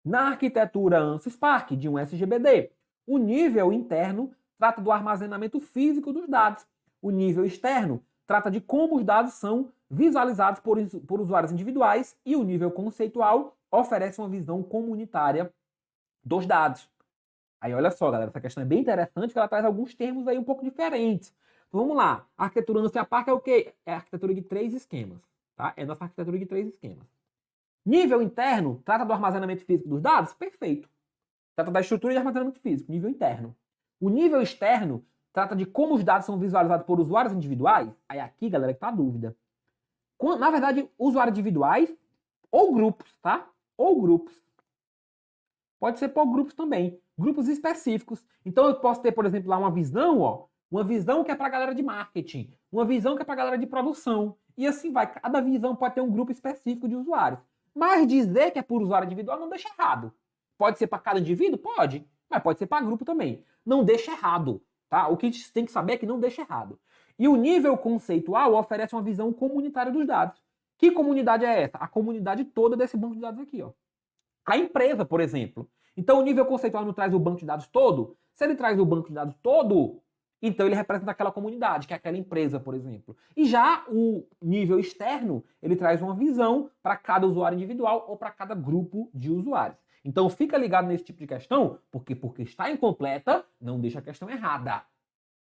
Na arquitetura ANSYS-Spark de um SGBD, o nível interno trata do armazenamento físico dos dados. O nível externo trata de como os dados são visualizados por usuários individuais e o nível conceitual oferece uma visão comunitária dos dados. Aí olha só, galera, essa questão é bem interessante, que ela traz alguns termos aí um pouco diferentes. Então vamos lá. A arquitetura ANSYS-Spark é o quê? É a arquitetura de 3 esquemas. Tá? É a nossa arquitetura de 3 esquemas. Nível interno trata do armazenamento físico dos dados? Perfeito. Trata da estrutura de armazenamento físico, nível interno. O nível externo trata de como os dados são visualizados por usuários individuais? Aí aqui, galera, que tá a dúvida. Na verdade, usuários individuais ou grupos, tá? Ou grupos. Pode ser por grupos também. Grupos específicos. Então eu posso ter, por exemplo, lá uma visão, ó. Uma visão que é para a galera de marketing. Uma visão que é para a galera de produção. E assim vai. Cada visão pode ter um grupo específico de usuários. Mas dizer que é por usuário individual não deixa errado. Pode ser para cada indivíduo? Pode. Mas pode ser para grupo também. Não deixa errado. Tá? O que a gente tem que saber é que não deixa errado. E o nível conceitual oferece uma visão comunitária dos dados. Que comunidade é essa? A comunidade toda desse banco de dados aqui, ó. A empresa, por exemplo. Então o nível conceitual não traz o banco de dados todo? Se ele traz o banco de dados todo, então ele representa aquela comunidade, que é aquela empresa, por exemplo. E já o nível externo, ele traz uma visão para cada usuário individual ou para cada grupo de usuários. Então fica ligado nesse tipo de questão, porque está incompleta, não deixa a questão errada.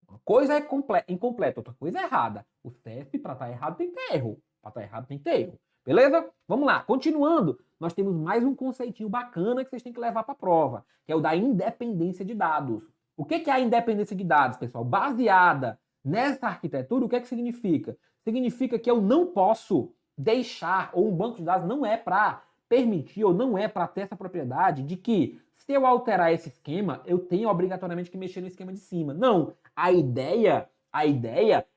Uma coisa é incompleta, outra coisa é errada. O CEF, para estar errado, tem que ter erro. Para estar errado, tem que ter erro. Beleza? Vamos lá, continuando, nós temos mais um conceitinho bacana que vocês têm que levar para a prova, que é o da independência de dados. O que é a independência de dados, pessoal? Baseada nessa arquitetura, o que significa? Significa que eu não posso deixar, ou um banco de dados não é para permitir, ou não é para ter essa propriedade de que se eu alterar esse esquema, eu tenho obrigatoriamente que mexer no esquema de cima. Não, a ideia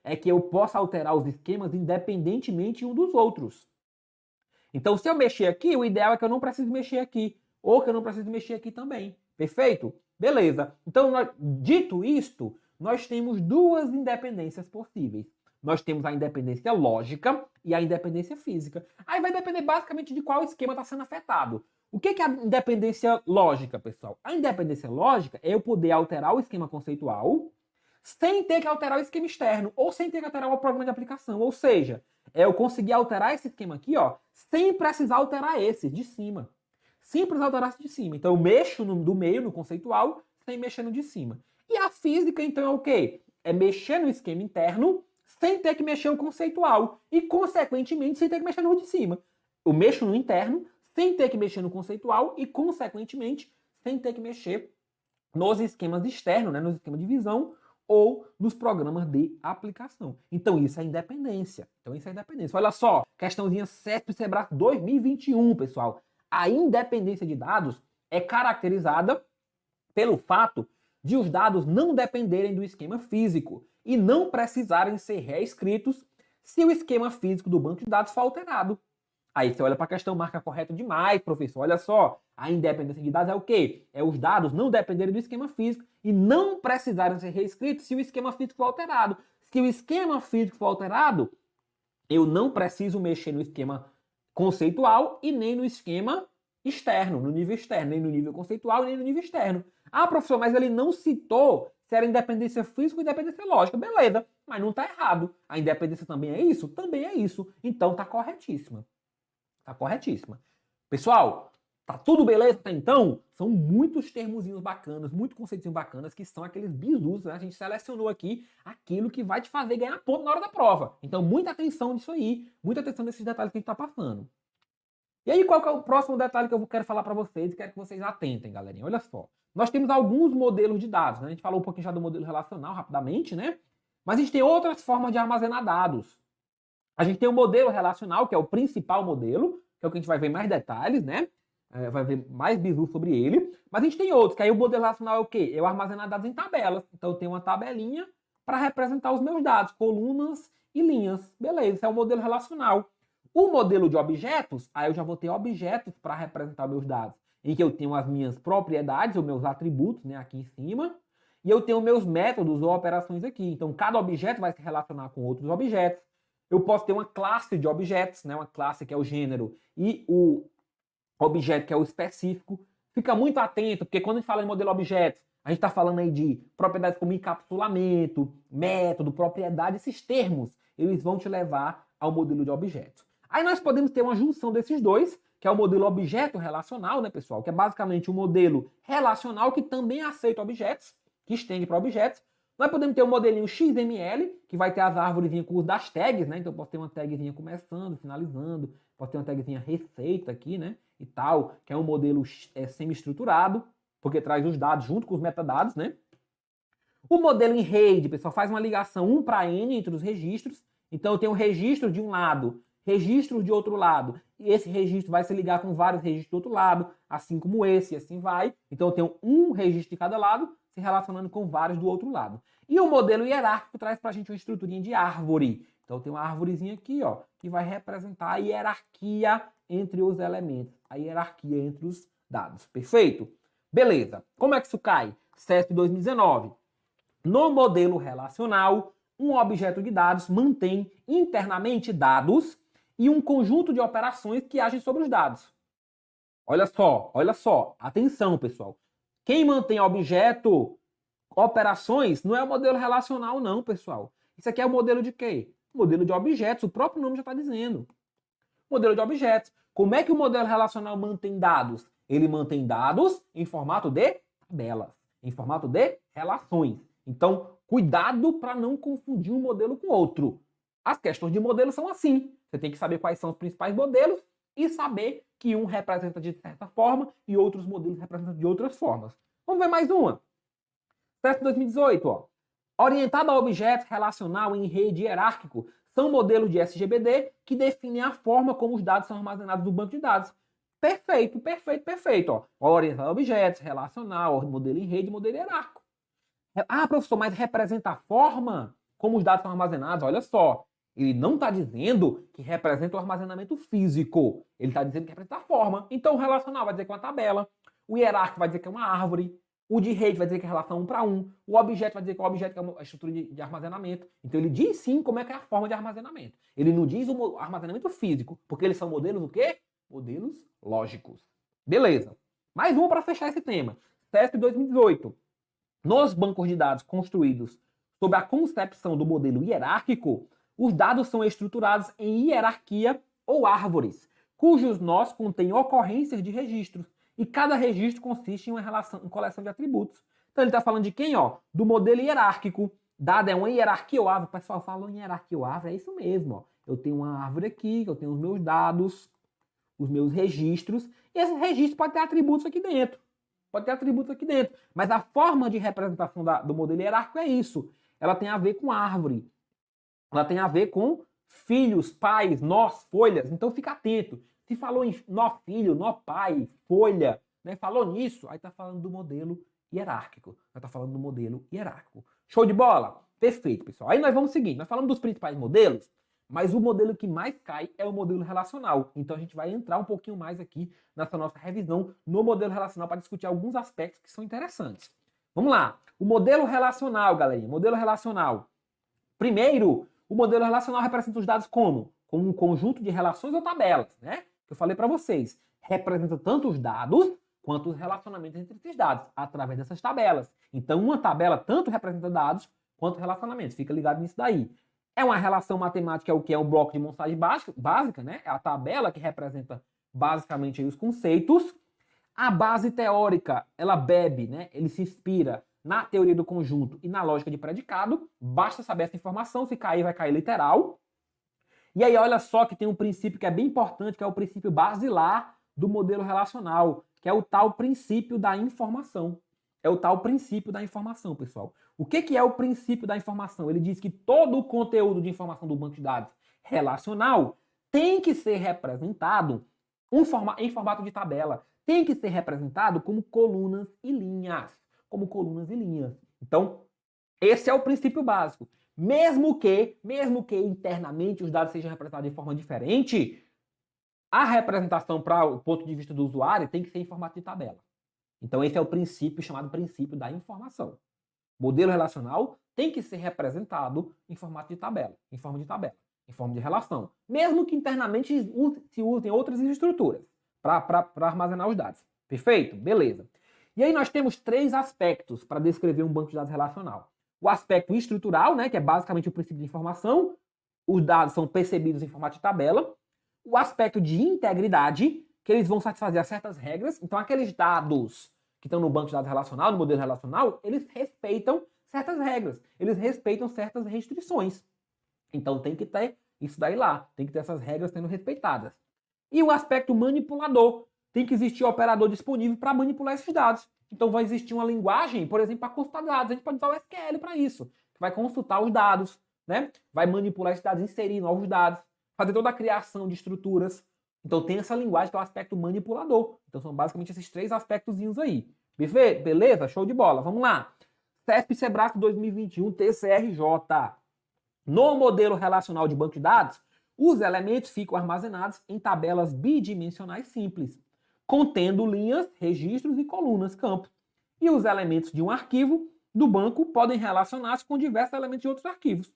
é que eu possa alterar os esquemas independentemente um dos outros. Então, se eu mexer aqui, o ideal é que eu não precise mexer aqui, ou que eu não precise mexer aqui também. Perfeito? Beleza. Então, dito isto, nós temos duas independências possíveis. Nós temos a independência lógica e a independência física. Aí vai depender basicamente de qual esquema está sendo afetado. O que é a independência lógica, pessoal? A independência lógica é eu poder alterar o esquema conceitual sem ter que alterar o esquema externo, ou sem ter que alterar o programa de aplicação. Ou seja, é eu conseguir alterar esse esquema aqui, ó, sem precisar alterar esse de cima. Sem precisar alterar esse de cima. Então eu mexo do meio, no conceitual, sem mexer no de cima. E a física, então, é o quê? É mexer no esquema interno sem ter que mexer no conceitual. E, consequentemente, sem ter que mexer no de cima. Eu mexo no interno sem ter que mexer no conceitual e, consequentemente, sem ter que mexer nos esquemas externos, né, nos esquemas de visão, ou nos programas de aplicação. Então isso é independência. Olha só, questãozinha CESP Sebrae 2021, pessoal. A independência de dados é caracterizada pelo fato de os dados não dependerem do esquema físico e não precisarem ser reescritos se o esquema físico do banco de dados for alterado. Aí você olha para a questão, marca correto demais, professor. Olha só, a independência de dados é o quê? É os dados não dependerem do esquema físico e não precisarem ser reescritos se o esquema físico for alterado. Se o esquema físico for alterado, eu não preciso mexer no esquema conceitual e nem no esquema externo, no nível externo, nem no nível conceitual, nem no nível externo. Ah, professor, mas ele não citou se era independência física ou independência lógica. Beleza, mas não está errado. A independência também é isso? Também é isso. Então está corretíssima. Tá corretíssima. Pessoal, tá tudo beleza até então? São muitos termozinhos bacanas, muitos conceitos bacanas, que são aqueles bizus, né? A gente selecionou aqui aquilo que vai te fazer ganhar ponto na hora da prova. Então, muita atenção nisso aí, muita atenção nesses detalhes que a gente tá passando. E aí, qual que é o próximo detalhe que eu quero falar para vocês e quero que vocês atentem, galerinha? Olha só. Nós temos alguns modelos de dados, né? A gente falou um pouquinho já do modelo relacional, rapidamente, né? Mas a gente tem outras formas de armazenar dados. A gente tem o modelo relacional, que é o principal modelo, que é o que a gente vai ver mais detalhes, né? Vai ver mais bizu sobre ele. Mas a gente tem outros, que aí o modelo relacional é o quê? Eu armazenar dados em tabelas. Então eu tenho uma tabelinha para representar os meus dados, colunas e linhas. Beleza, esse é o modelo relacional. O modelo de objetos, aí eu já vou ter objetos para representar meus dados, em que eu tenho as minhas propriedades, os meus atributos, né, aqui em cima, e eu tenho meus métodos ou operações aqui. Então cada objeto vai se relacionar com outros objetos. Eu posso ter uma classe de objetos, né? Uma classe que é o gênero e o objeto que é o específico. Fica muito atento, porque quando a gente fala em modelo objetos, a gente está falando aí de propriedades como encapsulamento, método, propriedade, esses termos, eles vão te levar ao modelo de objetos. Aí nós podemos ter uma junção desses dois, que é o modelo objeto relacional, né, pessoal? Que é basicamente um modelo relacional que também aceita objetos, que estende para objetos. Nós podemos ter um modelinho XML, que vai ter as árvores com os das tags, né? Então eu posso ter uma tagzinha começando, finalizando, posso ter uma tagzinha receita aqui, né? E tal, que é um modelo semi-estruturado, porque traz os dados junto com os metadados, né? O modelo em RAID, pessoal, faz uma ligação 1 para N entre os registros. Então eu tenho um registro de um lado, registro de outro lado. E esse registro vai se ligar com vários registros do outro lado, assim como esse, e assim vai. Então eu tenho um registro de cada lado, se relacionando com vários do outro lado. E o modelo hierárquico traz para a gente uma estruturinha de árvore. Então tem uma árvorezinha aqui, ó, que vai representar a hierarquia entre os elementos, a hierarquia entre os dados. Perfeito? Beleza. Como é que isso cai? CESP 2019. No modelo relacional, um objeto de dados mantém internamente dados e um conjunto de operações que agem sobre os dados. Olha só, atenção, pessoal. Quem mantém objeto, operações, não é o modelo relacional não, pessoal. Isso aqui é o modelo de quê? Modelo de objetos, o próprio nome já está dizendo. Modelo de objetos. Como é que o modelo relacional mantém dados? Ele mantém dados em formato de tabelas, em formato de relações. Então, cuidado para não confundir um modelo com outro. As questões de modelo são assim. Você tem que saber quais são os principais modelos e saber que um representa de certa forma e outros modelos representam de outras formas. Vamos ver mais uma. Teste 2018, ó. Orientado a objetos relacional em rede hierárquico, são modelos de SGBD que definem a forma como os dados são armazenados no banco de dados. Perfeito, perfeito, perfeito. Ó. Orientado a objetos, relacional, modelo em rede, modelo hierárquico. Ah, professor, mas representa a forma como os dados são armazenados? Olha só, ele não está dizendo que representa o armazenamento físico. Ele está dizendo que representa a forma. Então, o relacional vai dizer que é uma tabela. O hierárquico vai dizer que é uma árvore. O de rede vai dizer que é relação 1 para 1. O objeto vai dizer que o objeto é uma estrutura de armazenamento. Então, ele diz sim como é que é a forma de armazenamento. Ele não diz o armazenamento físico, porque eles são modelos o quê? Modelos lógicos. Beleza. Mais um para fechar esse tema. TESP 2018. Nos bancos de dados construídos sob a concepção do modelo hierárquico, os dados são estruturados em hierarquia ou árvores, cujos nós contêm ocorrências de registros, e cada registro consiste em uma coleção de atributos. Então ele está falando de quem? Ó, do modelo hierárquico. Dado é uma hierarquia ou árvore. O pessoal falou em hierarquia ou árvore, é isso mesmo. Ó. Eu tenho uma árvore aqui, eu tenho os meus dados, os meus registros, e esses registros podem ter atributos aqui dentro. Pode ter atributos aqui dentro. Mas a forma de representação do modelo hierárquico é isso. Ela tem a ver com árvore. Ela tem a ver com filhos, pais, nós, folhas. Então fica atento. Se falou em nó filho, nó pai, folha, né? Falou nisso, aí está falando do modelo hierárquico. Está falando do modelo hierárquico. Show de bola? Perfeito, pessoal. Aí nós vamos seguir. Nós falamos dos principais modelos, mas o modelo que mais cai é o modelo relacional. Então a gente vai entrar um pouquinho mais aqui nessa nossa revisão no modelo relacional para discutir alguns aspectos que são interessantes. Vamos lá. O modelo relacional, galerinha. Modelo relacional. Primeiro, o modelo relacional representa os dados como? Como um conjunto de relações ou tabelas, né? Que eu falei para vocês. Representa tanto os dados quanto os relacionamentos entre esses dados, através dessas tabelas. Então, uma tabela tanto representa dados quanto relacionamentos. Fica ligado nisso daí. É uma relação matemática, o que é um bloco de montagem básica, né? É a tabela que representa basicamente os conceitos. A base teórica, ela bebe, né? Ele se inspira na teoria do conjunto e na lógica de predicado. Basta saber essa informação, se cair, vai cair literal. E aí, olha só que tem um princípio que é bem importante, que é o princípio basilar do modelo relacional, que é o tal princípio da informação. É o tal princípio da informação, pessoal. O que é o princípio da informação? Ele diz que todo o conteúdo de informação do banco de dados relacional tem que ser representado em formato de tabela. Tem que ser representado como colunas e linhas. Como colunas e linhas. Então, esse é o princípio básico. Mesmo que internamente os dados sejam representados de forma diferente, a representação para o ponto de vista do usuário tem que ser em formato de tabela. Então, esse é o princípio chamado princípio da informação. Modelo relacional tem que ser representado em formato de tabela, em forma de relação. Mesmo que internamente se usem outras estruturas para armazenar os dados. Perfeito? Beleza. E aí nós temos 3 aspectos para descrever um banco de dados relacional. O aspecto estrutural, né, que é basicamente o princípio de informação. Os dados são percebidos em formato de tabela. O aspecto de integridade, que eles vão satisfazer a certas regras. Então, aqueles dados que estão no banco de dados relacional, no modelo relacional, eles respeitam certas regras. Eles respeitam certas restrições. Então, tem que ter isso daí lá. Tem que ter essas regras sendo respeitadas. E o aspecto manipulador. Tem que existir operador disponível para manipular esses dados. Então, vai existir uma linguagem, por exemplo, para consultar dados. A gente pode usar o SQL para isso. Vai consultar os dados, né? Vai manipular esses dados, inserir novos dados, fazer toda a criação de estruturas. Então, tem essa linguagem que é o aspecto manipulador. Então, são basicamente esses 3 aspectozinhos aí. Beleza? Show de bola. Vamos lá. CESP Sebrae 2021 TCRJ. No modelo relacional de banco de dados, os elementos ficam armazenados em tabelas bidimensionais simples, contendo linhas, registros e colunas, campos. E os elementos de um arquivo do banco podem relacionar-se com diversos elementos de outros arquivos.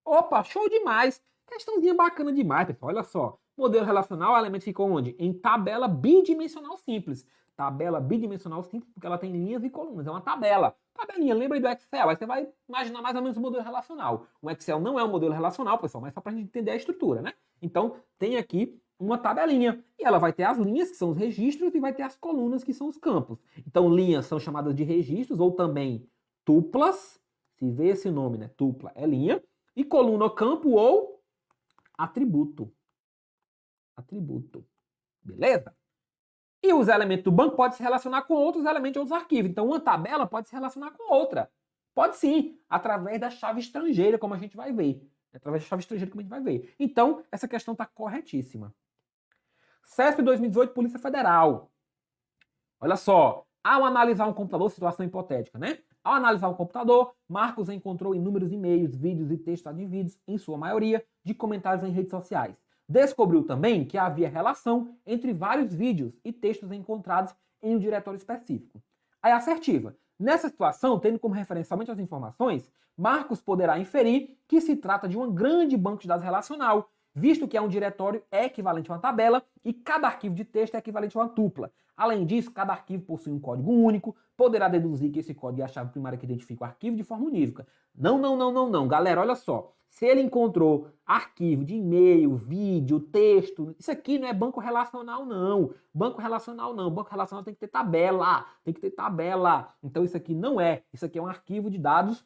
Opa, show demais! Questãozinha bacana demais, pessoal. Olha só. Modelo relacional, o elemento fica onde? Em tabela bidimensional simples. Tabela bidimensional simples porque ela tem linhas e colunas. É uma tabela. Tabelinha, lembra aí do Excel? Aí você vai imaginar mais ou menos o modelo relacional. O Excel não é um modelo relacional, pessoal, mas só para a gente entender a estrutura, né? Então, tem aqui uma tabelinha. E ela vai ter as linhas, que são os registros, e vai ter as colunas, que são os campos. Então, linhas são chamadas de registros, ou também tuplas. Se vê esse nome, né? Tupla é linha. E coluna ou campo, ou atributo. Atributo. Beleza? E os elementos do banco podem se relacionar com outros elementos de outros arquivos. Então, uma tabela pode se relacionar com outra. Pode sim, através da chave estrangeira, como a gente vai ver. Através da chave estrangeira, como a gente vai ver. Então, essa questão está corretíssima. CESP 2018, Polícia Federal. Olha só, ao analisar um computador, situação hipotética, né? Ao analisar um computador, Marcos encontrou inúmeros e-mails, vídeos e textos advindos, em sua maioria, de comentários em redes sociais. Descobriu também que havia relação entre vários vídeos e textos encontrados em um diretório específico. Aí assertiva. Nessa situação, tendo como referência somente as informações, Marcos poderá inferir que se trata de um grande banco de dados relacional, visto que é um diretório equivalente a uma tabela e cada arquivo de texto é equivalente a uma tupla. Além disso, cada arquivo possui um código único, poderá deduzir que esse código é a chave primária que identifica o arquivo de forma unívoca. Não. Galera, olha só. Se ele encontrou arquivo de e-mail, vídeo, texto, isso aqui não é banco relacional, não. Banco relacional não. Banco relacional tem que ter tabela. Tem que ter tabela. Então isso aqui não é. Isso aqui é um arquivo de dados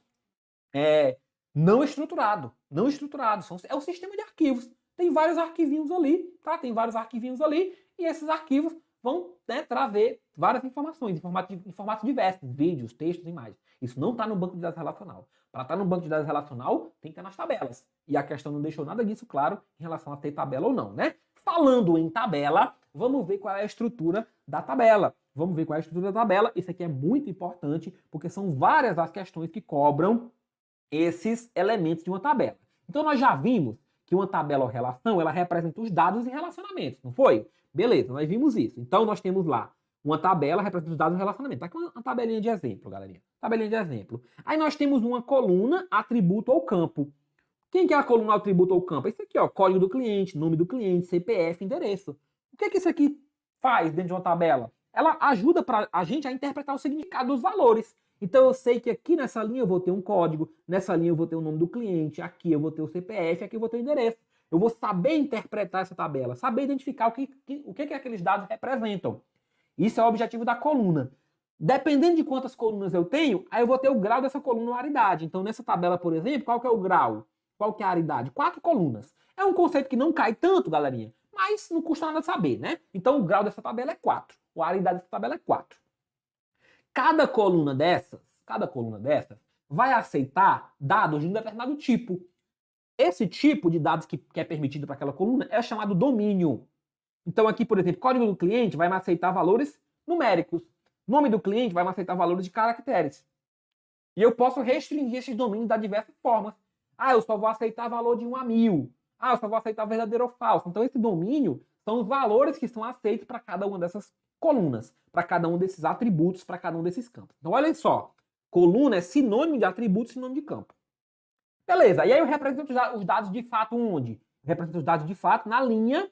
não estruturado. Não estruturado. É um sistema de arquivos. Tem vários arquivinhos ali, tá? Tem vários arquivinhos ali e esses arquivos vão, né, trazer várias informações, em formatos diversos, vídeos, textos, imagens. Isso não está no banco de dados relacional. Para estar no banco de dados relacional, tem que estar nas tabelas. E a questão não deixou nada disso claro em relação a ter tabela ou não, né? Falando em tabela, vamos ver qual é a estrutura da tabela. Vamos ver qual é a estrutura da tabela. Isso aqui é muito importante, porque são várias as questões que cobram esses elementos de uma tabela. Então nós já vimos que uma tabela ou relação, ela representa os dados e relacionamentos, não foi? Beleza, nós vimos isso. Então nós temos lá uma tabela representando os dados e relacionamentos. Tá aqui uma tabelinha de exemplo, galerinha. Tabelinha de exemplo. Aí nós temos uma coluna, atributo ou campo. Quem que é a coluna, atributo ou campo? Isso aqui, ó, código do cliente, nome do cliente, CPF, endereço. O que isso aqui faz dentro de uma tabela? Ela ajuda para a gente a interpretar o significado dos valores. Então eu sei que aqui nessa linha eu vou ter um código, nessa linha eu vou ter o nome do cliente, aqui eu vou ter o CPF, aqui eu vou ter o endereço. Eu vou saber interpretar essa tabela, saber identificar o que aqueles dados representam. Isso é o objetivo da coluna. Dependendo de quantas colunas eu tenho, aí eu vou ter o grau dessa coluna ou aridade. Então nessa tabela, por exemplo, qual que é o grau? Qual que é a aridade? 4 colunas. É um conceito que não cai tanto, galerinha, mas não custa nada saber, né? Então o grau dessa tabela é 4. A aridade dessa tabela é 4. Cada coluna dessas vai aceitar dados de um determinado tipo. Esse tipo de dados que é permitido para aquela coluna é chamado domínio. Então aqui, por exemplo, código do cliente vai me aceitar valores numéricos. Nome do cliente vai me aceitar valores de caracteres. E eu posso restringir esses domínios de diversas formas. Ah, eu só vou aceitar valor de 1 a 1000. Ah, eu só vou aceitar verdadeiro ou falso. Então esse domínio são os valores que são aceitos para cada uma dessas colunas, para cada um desses atributos, para cada um desses campos. Então olha só, coluna é sinônimo de atributo, sinônimo de campo. Beleza, e aí eu represento os dados de fato onde? Eu represento os dados de fato na linha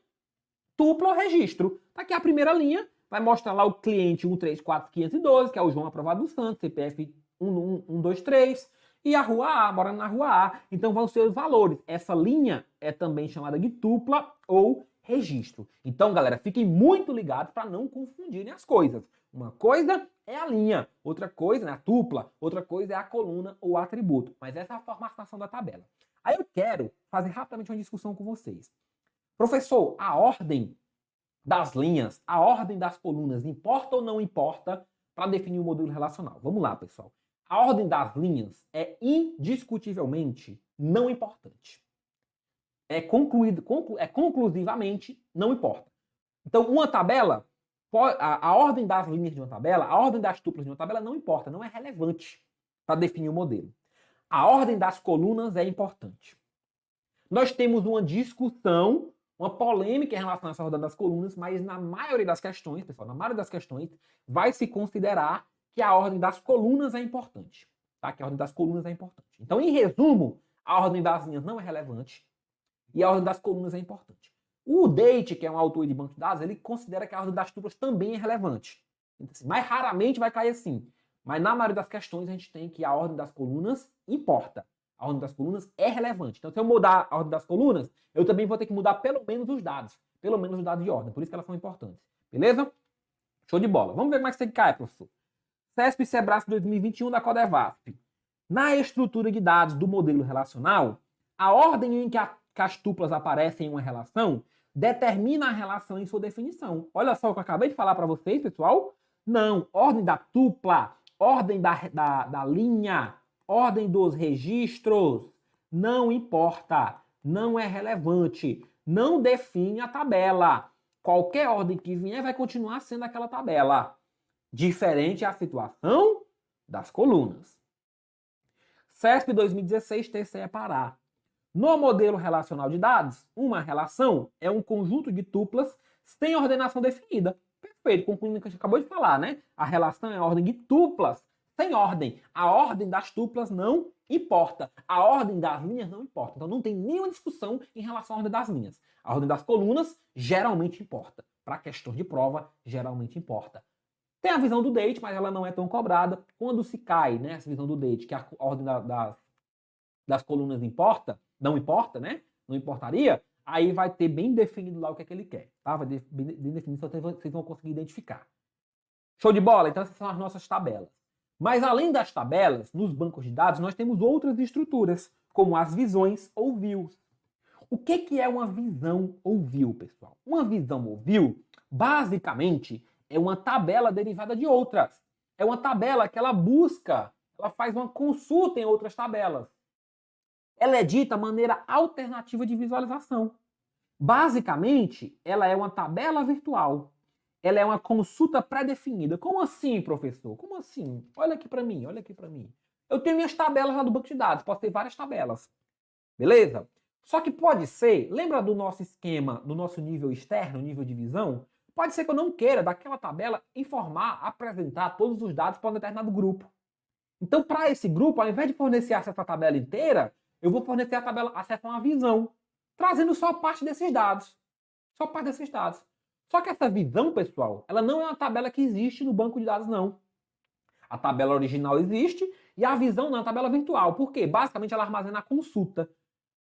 dupla ou registro. Tá aqui a primeira linha, vai mostrar lá o cliente 134512, que é o João Aprovado dos Santos, CPF 123, e a rua A, morando na rua A. Então vão ser os valores. Essa linha é também chamada de dupla ou registro. Então, galera, fiquem muito ligados para não confundirem as coisas. Uma coisa é a linha, outra coisa é a tupla, outra coisa é a coluna ou atributo. Mas essa é a formatação da tabela. Aí eu quero fazer rapidamente uma discussão com vocês. Professor, a ordem das linhas, a ordem das colunas importa ou não importa para definir o modelo relacional? Vamos lá, pessoal. A ordem das linhas é indiscutivelmente não importante. É conclusivamente não importa. Então, uma tabela, a ordem das linhas de uma tabela, a ordem das tuplas de uma tabela não importa, não é relevante para definir o modelo. A ordem das colunas é importante. Nós temos uma discussão, uma polêmica em relação a essa ordem das colunas, mas na maioria das questões, pessoal, na maioria das questões, vai se considerar que a ordem das colunas é importante. Tá? Que a ordem das colunas é importante. Então, em resumo, a ordem das linhas não é relevante e a ordem das colunas é importante. O Date, que é um autor de banco de dados, ele considera que a ordem das tuplas também é relevante. Então, assim, mais raramente vai cair assim. Mas na maioria das questões a gente tem que a ordem das colunas importa. A ordem das colunas é relevante. Então, se eu mudar a ordem das colunas, eu também vou ter que mudar pelo menos os dados. Pelo menos os dados de ordem. Por isso que elas são importantes. Beleza? Show de bola. Vamos ver como é que isso aqui cai, professor. CESP e Sebrasp 2021 da Codevasp. Na estrutura de dados do modelo relacional, a ordem em que que as tuplas aparecem em uma relação, determina a relação em sua definição. Olha só o que eu acabei de falar para vocês, pessoal. Não, ordem da tupla, ordem da linha, ordem dos registros, não importa, não é relevante, não define a tabela. Qualquer ordem que vier vai continuar sendo aquela tabela. Diferente é a situação das colunas. CESP 2016, TCE Pará. No modelo relacional de dados, uma relação é um conjunto de tuplas sem ordenação definida. Perfeito, concluindo o que a gente acabou de falar, né? A relação é a ordem de tuplas sem ordem. A ordem das tuplas não importa. A ordem das linhas não importa. Então não tem nenhuma discussão em relação à ordem das linhas. A ordem das colunas geralmente importa. Para questões de prova, geralmente importa. Tem a visão do Date, mas ela não é tão cobrada. Quando se cai, né, essa visão do Date, que a ordem das colunas não importa, né? Não importaria, aí vai ter bem definido lá o que é que ele quer, tá? Vai ter bem definido, vocês vão conseguir identificar. Show de bola? Então essas são as nossas tabelas. Mas além das tabelas, nos bancos de dados, nós temos outras estruturas, como as visões ou views. O que é uma visão ou view, pessoal? Uma visão ou view, basicamente, é uma tabela derivada de outras. É uma tabela que ela busca, ela faz uma consulta em outras tabelas. Ela é dita maneira alternativa de visualização. Basicamente, ela é uma tabela virtual. Ela é uma consulta pré-definida. Como assim, professor? Como assim? Olha aqui para mim, olha aqui para mim. Eu tenho minhas tabelas lá do banco de dados, posso ter várias tabelas. Beleza? Só que pode ser, lembra do nosso esquema, do nosso nível externo, nível de visão? Pode ser que eu não queira, daquela tabela, informar, apresentar todos os dados para um determinado grupo. Então, para esse grupo, ao invés de fornecer acesso à tabela inteira, eu vou fornecer a tabela acesso a uma visão, trazendo só parte desses dados. Só parte desses dados. Só que essa visão, pessoal, ela não é uma tabela que existe no banco de dados, não. A tabela original existe e a visão não é uma tabela virtual. Por quê? Basicamente, ela armazena a consulta.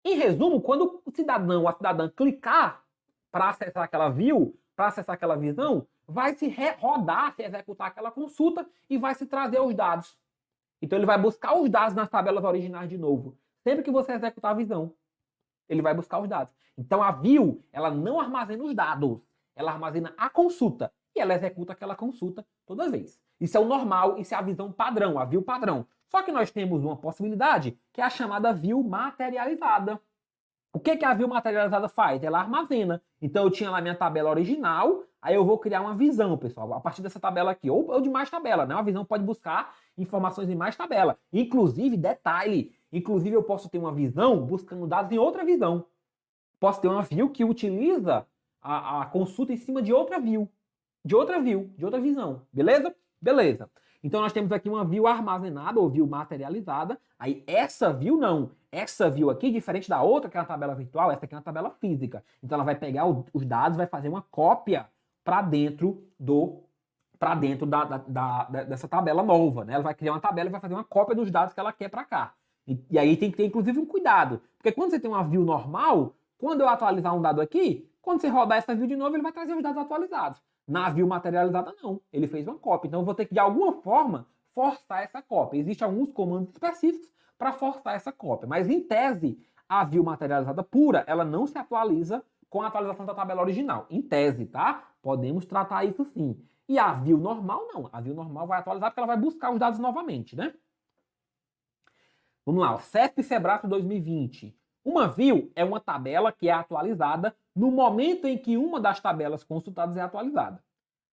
Em resumo, quando o cidadão ou a cidadã clicar para acessar aquela view, para acessar aquela visão, vai se rodar, se executar aquela consulta e vai se trazer os dados. Então ele vai buscar os dados nas tabelas originais de novo. Sempre que você executar a visão, ele vai buscar os dados. Então a view, ela não armazena os dados, ela armazena a consulta e ela executa aquela consulta toda vez. Isso é o normal, isso é a visão padrão, a view padrão. Só que nós temos uma possibilidade que é a chamada view materializada. O que a view materializada faz? Ela armazena. Então eu tinha lá minha tabela original, aí eu vou criar uma visão, pessoal, a partir dessa tabela aqui, ou de mais tabela, né? Uma visão pode buscar informações em mais tabela. Inclusive, detalhe, eu posso ter uma visão buscando dados em outra visão. Posso ter uma view que utiliza a consulta em cima de outra view. De outra visão. Beleza? Beleza. Então nós temos aqui uma view armazenada ou view materializada. Aí essa view não. Essa view aqui, diferente da outra, que é uma tabela virtual, essa aqui é uma tabela física. Então ela vai pegar os dados, vai fazer uma cópia para dentro dessa tabela nova, né? Ela vai criar uma tabela e vai fazer uma cópia dos dados que ela quer para cá. E aí tem que ter, inclusive, um cuidado. Porque quando você tem uma view normal, quando eu atualizar um dado aqui, quando você rodar essa view de novo, ele vai trazer os dados atualizados. Na view materializada, não. Ele fez uma cópia. Então eu vou ter que, de alguma forma, forçar essa cópia. Existem alguns comandos específicos para forçar essa cópia. Mas, em tese, a view materializada pura, ela não se atualiza com a atualização da tabela original. Em tese, tá? Podemos tratar isso sim. E a view normal, não. A view normal vai atualizar porque ela vai buscar os dados novamente, né? Vamos lá. CESP Sebrae 2020. Uma view é uma tabela que é atualizada no momento em que uma das tabelas consultadas é atualizada.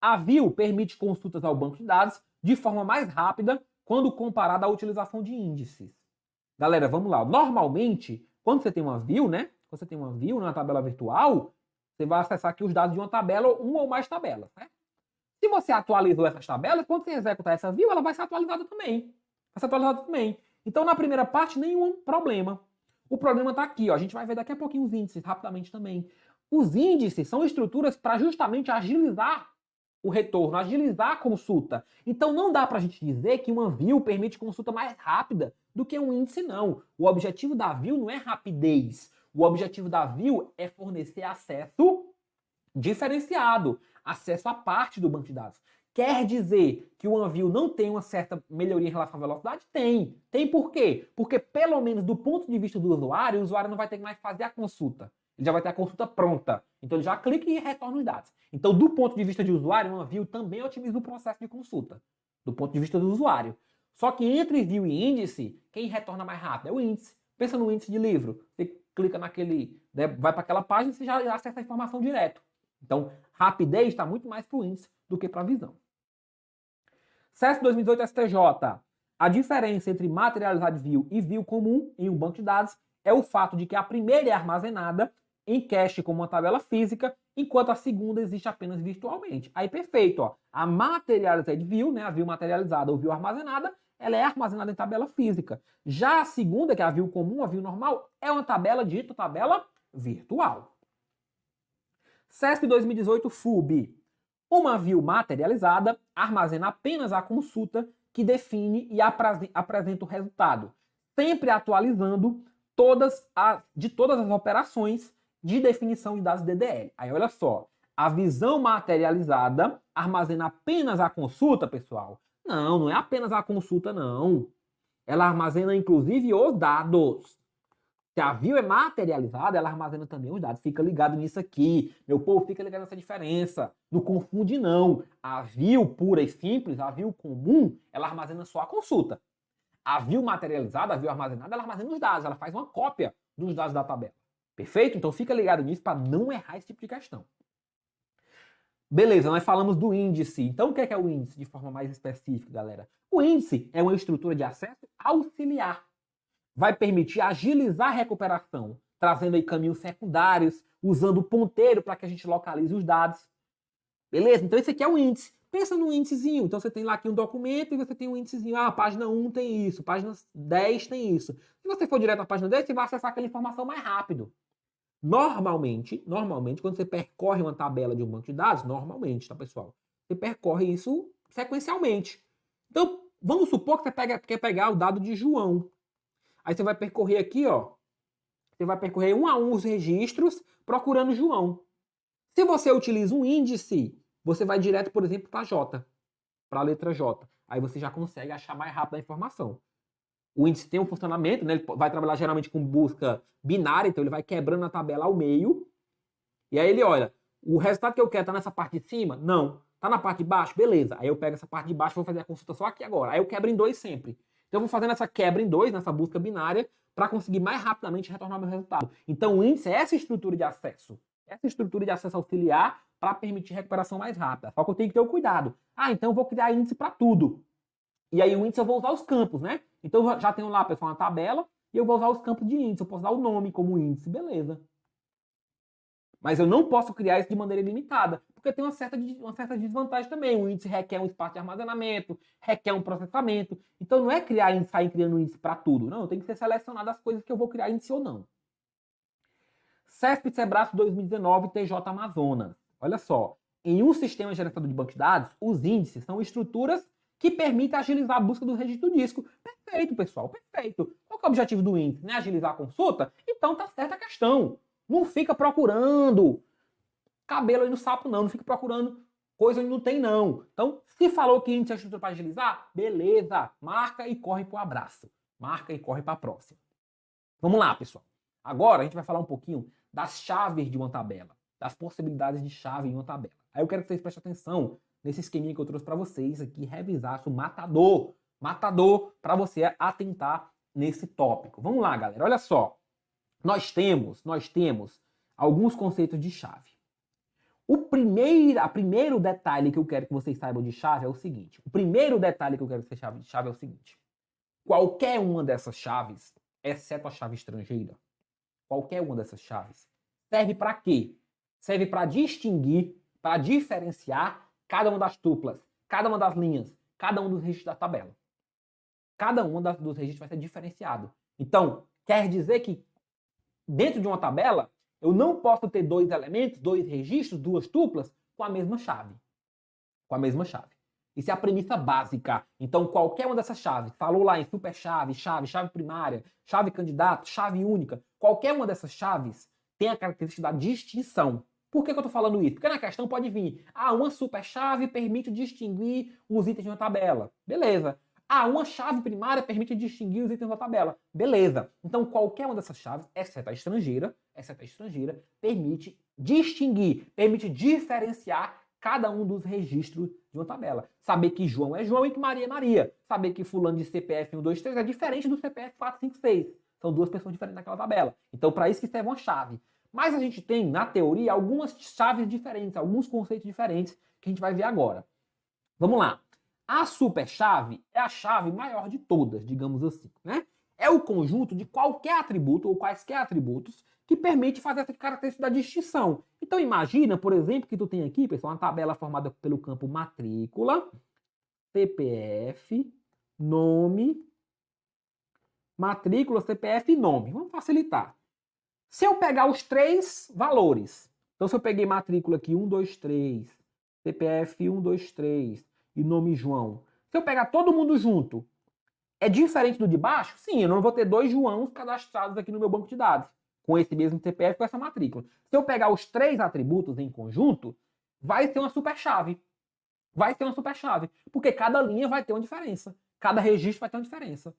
A view permite consultas ao banco de dados de forma mais rápida quando comparada à utilização de índices. Galera, vamos lá. Normalmente, quando você tem uma view, né? Quando você tem uma view na tabela virtual, você vai acessar aqui os dados de uma tabela, uma ou mais tabelas, né? Se você atualizou essas tabelas, quando você executar essa view, ela vai ser atualizada também. Vai ser atualizada também. Então, na primeira parte, nenhum problema. O problema está aqui, ó. A gente vai ver daqui a pouquinho os índices, rapidamente também. Os índices são estruturas para justamente agilizar o retorno, agilizar a consulta. Então não dá para a gente dizer que uma view permite consulta mais rápida do que um índice, não. O objetivo da view não é rapidez. O objetivo da view é fornecer acesso diferenciado, acesso à parte do banco de dados. Quer dizer que o Anvil não tem uma certa melhoria em relação à velocidade? Tem. Tem por quê? Porque, pelo menos do ponto de vista do usuário, o usuário não vai ter que mais fazer a consulta. Ele já vai ter a consulta pronta. Então, ele já clica e retorna os dados. Então, do ponto de vista de usuário, o Anvil também otimiza o processo de consulta. Do ponto de vista do usuário. Só que entre view e índice, quem retorna mais rápido é o índice. Pensa no índice de livro. Você clica naquele, né, vai para aquela página e você já acessa a informação direto. Então, rapidez está muito mais para o índice do que para a visão. CESP 2018 STJ. A diferença entre materializado view e view comum em um banco de dados é o fato de que a primeira é armazenada em cache como uma tabela física, enquanto a segunda existe apenas virtualmente. Aí, perfeito, ó. A materialized view, né, a view materializada ou view armazenada, ela é armazenada em tabela física. Já a segunda, que é a view comum, a view normal, é uma tabela dita tabela virtual. CESP 2018 FUB. Uma view materializada armazena apenas a consulta que define e apresenta o resultado, sempre atualizando todas as operações de definição de dados DDL. Aí olha só, a visão materializada armazena apenas a consulta, pessoal? Não, não é apenas a consulta, não. Ela armazena inclusive os dados. Se a view é materializada, ela armazena também os dados. Fica ligado nisso aqui. Meu povo, fica ligado nessa diferença. Não confunde, não. A view pura e simples, a view comum, ela armazena só a consulta. A view materializada, a view armazenada, ela armazena os dados. Ela faz uma cópia dos dados da tabela. Perfeito? Então fica ligado nisso para não errar esse tipo de questão. Beleza, nós falamos do índice. Então o que é o índice de forma mais específica, galera? O índice é uma estrutura de acesso auxiliar. Vai permitir agilizar a recuperação, trazendo aí caminhos secundários, usando o ponteiro para que a gente localize os dados. Beleza? Então esse aqui é o índice. Pensa no índicezinho. Então você tem lá aqui um documento e você tem um índicezinho. Ah, página 1 tem isso, página 10 tem isso. Se você for direto na página 10, você vai acessar aquela informação mais rápido. Normalmente, quando você percorre uma tabela de um banco de dados, normalmente, tá, pessoal? Você percorre isso sequencialmente. Então, vamos supor que você quer pegar o dado de João. Aí você vai percorrer aqui, ó. Você vai percorrer um a um os registros procurando João. Se você utiliza um índice, você vai direto, por exemplo, para J, para a letra J. Aí você já consegue achar mais rápido a informação. O índice tem um funcionamento, né? Ele vai trabalhar geralmente com busca binária, então ele vai quebrando a tabela ao meio. E aí ele olha, o resultado que eu quero está nessa parte de cima? Não. Está na parte de baixo? Beleza. Aí eu pego essa parte de baixo e vou fazer a consulta só aqui agora. Aí eu quebro em dois sempre. Então eu vou fazendo essa quebra em dois, nessa busca binária, para conseguir mais rapidamente retornar meu resultado. Então o índice é essa estrutura de acesso. Essa estrutura de acesso auxiliar para permitir recuperação mais rápida. Só que eu tenho que ter o cuidado. Ah, então eu vou criar índice para tudo. E aí o índice eu vou usar os campos, né? Então eu já tenho lá, pessoal, uma tabela e eu vou usar os campos de índice. Eu posso dar o nome como índice, beleza. Mas eu não posso criar isso de maneira ilimitada, porque tem uma certa desvantagem também. O índice requer um espaço de armazenamento, requer um processamento. Então não é criar índice, sair criando índice para tudo. Não, tem que ser selecionado as coisas que eu vou criar índice ou não. CESP Sebrae 2019 TJ Amazonas. Olha só, em um sistema gerenciador de banco de dados, os índices são estruturas que permitem agilizar a busca do registro do disco. Perfeito, pessoal, perfeito. Qual que é o objetivo do índice? Né? Agilizar a consulta? Então tá certa a questão. Não fica procurando cabelo aí no sapo, não. Não fica procurando coisa onde não tem, não. Então, se falou que índice é estrutura para agilizar, beleza. Marca e corre pro abraço. Marca e corre para a próxima. Vamos lá, pessoal. Agora a gente vai falar um pouquinho das chaves de uma tabela. Das possibilidades de chave em uma tabela. Aí eu quero que vocês prestem atenção nesse esqueminha que eu trouxe para vocês aqui, revisar o matador. Matador para você atentar nesse tópico. Vamos lá, galera. Olha só. Nós temos alguns conceitos de chave. O primeiro detalhe que eu quero que vocês saibam de chave é o seguinte. O primeiro detalhe que eu quero que vocês saibam de chave é o seguinte. Qualquer uma dessas chaves, exceto a chave estrangeira, qualquer uma dessas chaves, serve para quê? Serve para distinguir, para diferenciar cada uma das tuplas, cada uma das linhas, cada um dos registros da tabela. Cada um dos registros vai ser diferenciado. Então, quer dizer que dentro de uma tabela, eu não posso ter dois elementos, dois registros, duas tuplas com a mesma chave. Com a mesma chave. Isso é a premissa básica. Então, qualquer uma dessas chaves, falou lá em superchave, chave primária, chave candidato, chave única, qualquer uma dessas chaves tem a característica da distinção. Por que eu estou falando isso? Porque na questão pode vir, uma superchave permite distinguir os itens de uma tabela. Beleza. Uma chave primária permite distinguir os itens da tabela. Beleza. Então, qualquer uma dessas chaves, exceto a estrangeira, permite distinguir, permite diferenciar cada um dos registros de uma tabela. Saber que João é João e que Maria é Maria. Saber que fulano de CPF 1, 2, 3 é diferente do CPF 4, 5, 6. São duas pessoas diferentes naquela tabela. Então, para isso que serve uma chave. Mas a gente tem, na teoria, algumas chaves diferentes, alguns conceitos diferentes que a gente vai ver agora. Vamos lá. A superchave é a chave maior de todas, digamos assim, né? É o conjunto de qualquer atributo ou quaisquer atributos que permite fazer essa característica da distinção. Então imagina, por exemplo, que tu tem aqui, pessoal, uma tabela formada pelo campo matrícula, CPF, nome, matrícula, CPF e nome. Vamos facilitar. Se eu pegar os três valores, então se eu peguei matrícula aqui 1, 2, 3, CPF 1, 2, 3 e nome João, se eu pegar todo mundo junto, é diferente do de baixo? Sim, eu não vou ter dois Joãos cadastrados aqui no meu banco de dados, com esse mesmo CPF, com essa matrícula. Se eu pegar os três atributos em conjunto, vai ser uma superchave. Vai ser uma superchave, porque cada linha vai ter uma diferença. Cada registro vai ter uma diferença.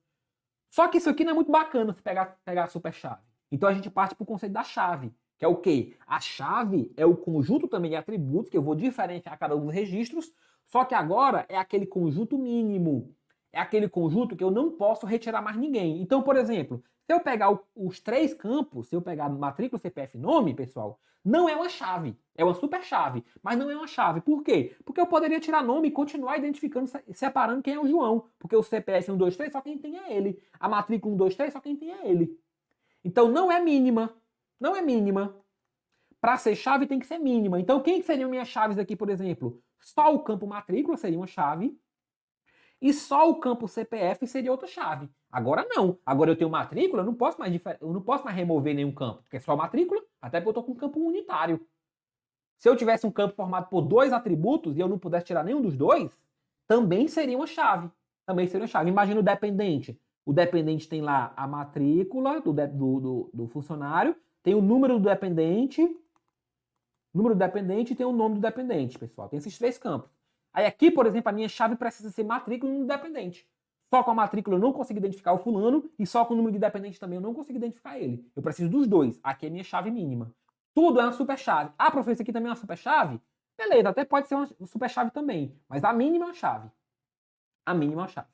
Só que isso aqui não é muito bacana se pegar a superchave. Então a gente parte para o conceito da chave, que é o quê? A chave é o conjunto também de atributos que eu vou diferenciar cada um dos registros, só que agora é aquele conjunto mínimo. É aquele conjunto que eu não posso retirar mais ninguém. Então, por exemplo, se eu pegar os três campos, se eu pegar matrícula, CPF e nome, pessoal, não é uma chave. É uma superchave, mas não é uma chave. Por quê? Porque eu poderia tirar nome e continuar identificando, separando quem é o João. Porque o CPF 1, 2, 3, só quem tem é ele. A matrícula 1, 2, 3, só quem tem é ele. Então não é mínima. Não é mínima. Para ser chave tem que ser mínima. Então quem seriam minhas chaves aqui, por exemplo? Só o campo matrícula seria uma chave. E só o campo CPF seria outra chave. Agora não. Agora eu tenho matrícula, eu não posso mais remover nenhum campo, porque é só matrícula, até porque eu estou com um campo unitário. Se eu tivesse um campo formado por dois atributos e eu não pudesse tirar nenhum dos dois, também seria uma chave. Também seria uma chave. Imagina o dependente. O dependente tem lá a matrícula do funcionário, tem o número do dependente, e tem o nome do dependente, pessoal. Tem esses três campos. Aí aqui, por exemplo, a minha chave precisa ser matrícula e número de dependente. Só com a matrícula eu não consigo identificar o fulano e só com o número de dependente também eu não consigo identificar ele. Eu preciso dos dois. Aqui é a minha chave mínima. Tudo é uma superchave. Ah, professor, isso aqui também é uma superchave? Beleza, até pode ser uma superchave também. Mas a mínima é uma chave. A mínima é uma chave.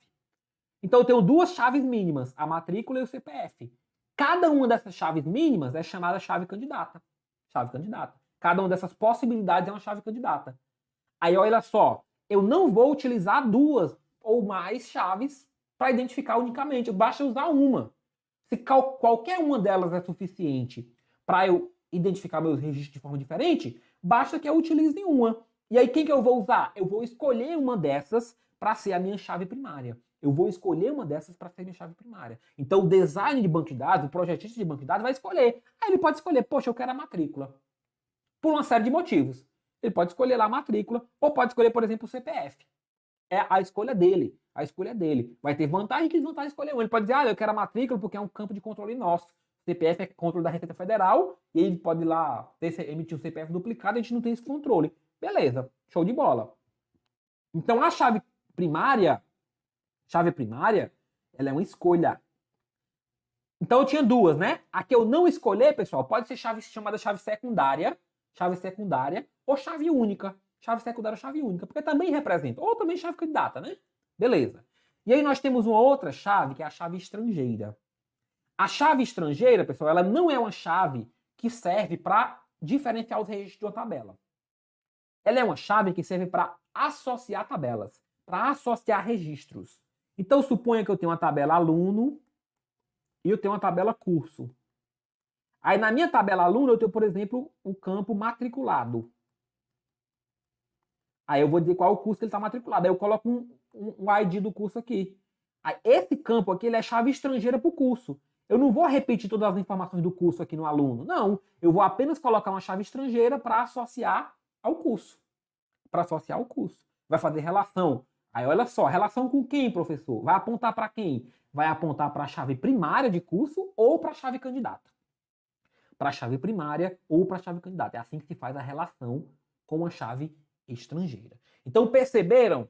Então eu tenho duas chaves mínimas, a matrícula e o CPF. Cada uma dessas chaves mínimas é chamada chave candidata. Chave candidata. Cada uma dessas possibilidades é uma chave candidata. Aí olha só, eu não vou utilizar duas ou mais chaves para identificar unicamente, basta usar uma. Se qualquer uma delas é suficiente para eu identificar meus registros de forma diferente, basta que eu utilize uma. E aí quem que eu vou usar? Eu vou escolher uma dessas para ser a minha chave primária. Eu vou escolher uma dessas para ser a minha chave primária. Então o design de banco de dados, o projetista de banco de dados vai escolher. Aí ele pode escolher, poxa, eu quero a matrícula. Por uma série de motivos. Ele pode escolher lá a matrícula, ou pode escolher, por exemplo, o CPF. É a escolha dele. A escolha dele. Vai ter vantagem e desvantagem escolher um. Ele pode dizer, eu quero a matrícula porque é um campo de controle nosso. CPF é controle da Receita Federal, e ele pode ir lá emitir um CPF duplicado, a gente não tem esse controle. Beleza, show de bola. Então a chave primária, ela é uma escolha. Então eu tinha duas, né? A que eu não escolher, pessoal, pode ser chamada chave secundária, ou chave única. Chave secundária ou chave única, porque também representa, ou também chave candidata, né? Beleza. E aí nós temos uma outra chave, que é a chave estrangeira. A chave estrangeira, pessoal, ela não é uma chave que serve para diferenciar os registros de uma tabela. Ela é uma chave que serve para associar tabelas, para associar registros. Então suponha que eu tenho uma tabela aluno e eu tenho uma tabela curso. Aí na minha tabela aluno eu tenho, por exemplo, o campo matriculado. Aí eu vou dizer qual é o curso que ele está matriculado. Aí eu coloco um ID do curso aqui. Aí esse campo aqui ele é chave estrangeira para o curso. Eu não vou repetir todas as informações do curso aqui no aluno. Não. Eu vou apenas colocar uma chave estrangeira para associar ao curso. Para associar ao curso. Vai fazer relação. Aí olha só, relação com quem, professor? Vai apontar para quem? Vai apontar para a chave primária de curso ou para a chave candidata. para a chave primária ou para a chave candidata. É assim que se faz a relação com a chave estrangeira. Então, perceberam?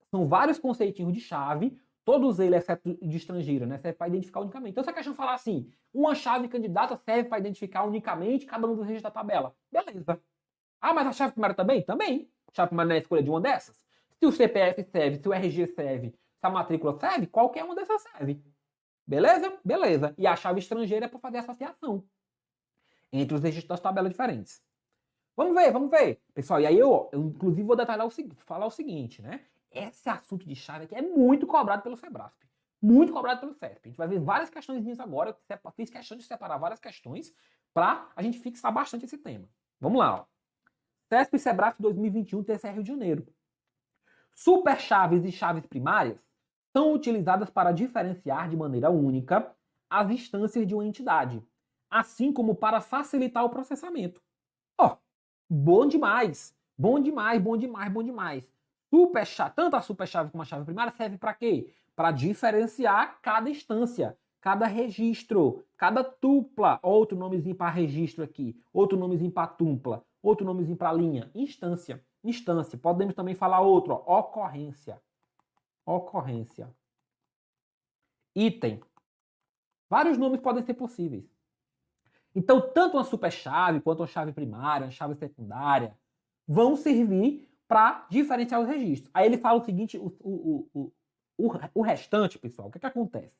São vários conceitinhos de chave, todos eles, exceto de estrangeira, né, serve para identificar unicamente. Então, se a questão falar assim, uma chave candidata serve para identificar unicamente cada um dos registros da tabela. Beleza. Ah, mas a chave primária também? Também. A chave primária não é a escolha de uma dessas? Se o CPF serve, se o RG serve, se a matrícula serve, qualquer uma dessas serve. Beleza? Beleza. E a chave estrangeira é para fazer associação entre os registros das tabelas diferentes. Vamos ver. Pessoal, e aí eu inclusive vou detalhar falar o seguinte, né? Esse assunto de chave aqui é muito cobrado pelo Sebrasp. Muito cobrado pelo CESP. A gente vai ver várias questões agora. Eu fiz questão de separar várias questões para a gente fixar bastante esse tema. Vamos lá. Ó. CESP e Sebrasp 2021, TCE Rio de Janeiro. Super chaves e chaves primárias são utilizadas para diferenciar de maneira única as instâncias de uma entidade, assim como para facilitar o processamento. Ó, bom demais. Bom demais. Tanto a super chave como a chave primária serve para quê? Para diferenciar cada instância, cada registro, cada tupla. Outro nomezinho para registro aqui, outro nomezinho para tupla, outro nomezinho para linha. Instância. Podemos também falar outro, ó, ocorrência. Item. Vários nomes podem ser possíveis. Então, tanto uma superchave quanto uma chave primária, uma chave secundária, vão servir para diferenciar os registros. Aí ele fala o seguinte, o restante, pessoal, o que acontece?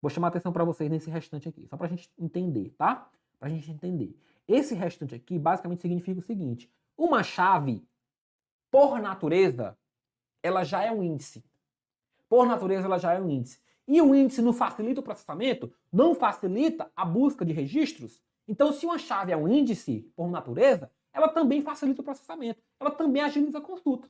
Vou chamar a atenção para vocês nesse restante aqui, só para a gente entender, tá? Para a gente entender. Esse restante aqui basicamente significa o seguinte, uma chave, por natureza, ela já é um índice. E o índice não facilita o processamento? Não facilita a busca de registros? Então, se uma chave é um índice, por natureza, ela também facilita o processamento. Ela também agiliza a consulta.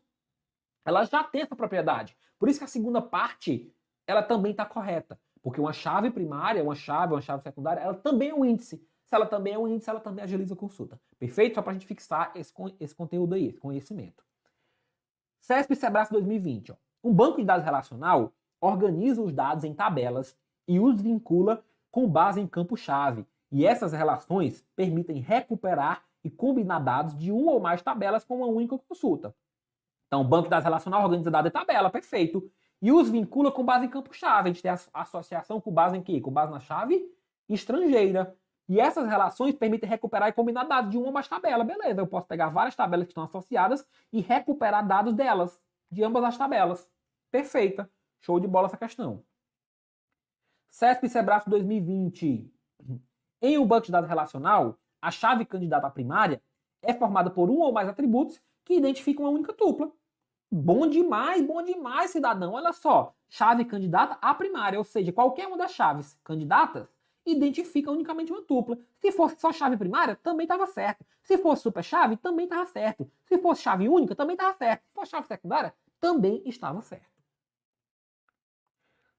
Ela já tem essa propriedade. Por isso que a segunda parte, ela também está correta. Porque uma chave primária, uma chave secundária, ela também é um índice. Se ela também é um índice, ela também agiliza a consulta. Perfeito? Só para a gente fixar esse conteúdo aí, esse conhecimento. CESP e Sebrasp 2020. Ó. Um banco de dados relacional organiza os dados em tabelas e os vincula com base em campo-chave. E essas relações permitem recuperar e combinar dados de uma ou mais tabelas com uma única consulta. Então, o banco de dados relacional organiza dados em tabela, perfeito. E os vincula com base em campo-chave. A gente tem a associação com base em quê? Com base na chave estrangeira. E essas relações permitem recuperar e combinar dados de uma ou mais tabelas. Beleza, eu posso pegar várias tabelas que estão associadas e recuperar dados delas, de ambas as tabelas. Perfeita. Show de bola essa questão. CESP e Sebrasp 2020. Em um banco de dados relacional, a chave candidata primária é formada por um ou mais atributos que identificam uma única tupla. Bom demais, cidadão. Olha só, chave candidata a primária, ou seja, qualquer uma das chaves candidatas identifica unicamente uma tupla. Se fosse só chave primária, também estava certo. Se fosse super chave, também estava certo. Se fosse chave única, também estava certo. Se fosse chave secundária, também estava certo.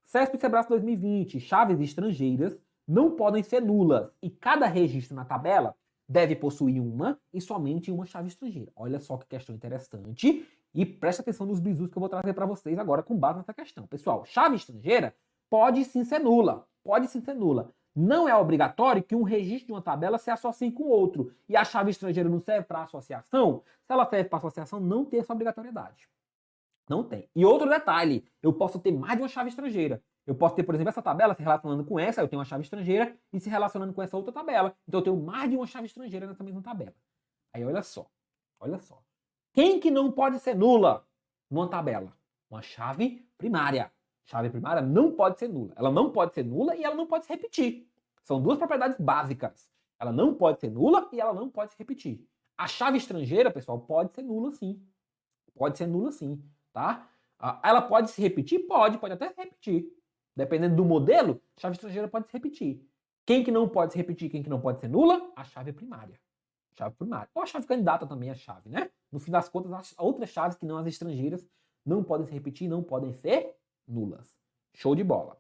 CESP e Sebrasp 2020. Chaves estrangeiras não podem ser nulas e cada registro na tabela deve possuir uma e somente uma chave estrangeira. Olha só que questão interessante e preste atenção nos bizus que eu vou trazer para vocês agora com base nessa questão. Pessoal, chave estrangeira pode sim ser nula. Não é obrigatório que um registro de uma tabela se associe com outro. E a chave estrangeira não serve para associação? Se ela serve para associação, não tem essa obrigatoriedade. Não tem. E outro detalhe, eu posso ter mais de uma chave estrangeira. Eu posso ter, por exemplo, essa tabela se relacionando com essa, eu tenho uma chave estrangeira, e se relacionando com essa outra tabela. Então eu tenho mais de uma chave estrangeira nessa mesma tabela. Aí olha só. Quem que não pode ser nula numa tabela? Uma chave primária. Chave primária não pode ser nula. Ela não pode ser nula e ela não pode se repetir. São duas propriedades básicas. Ela não pode ser nula e ela não pode se repetir. A chave estrangeira, pessoal, pode ser nula sim. Tá? Ela pode se repetir? Pode até se repetir. Dependendo do modelo, a chave estrangeira pode se repetir. Quem que não pode se repetir, quem que não pode ser nula? A chave primária. Ou a chave candidata também é a chave, né? No fim das contas, as outras chaves que não as estrangeiras não podem se repetir, não podem ser nulas. Show de bola.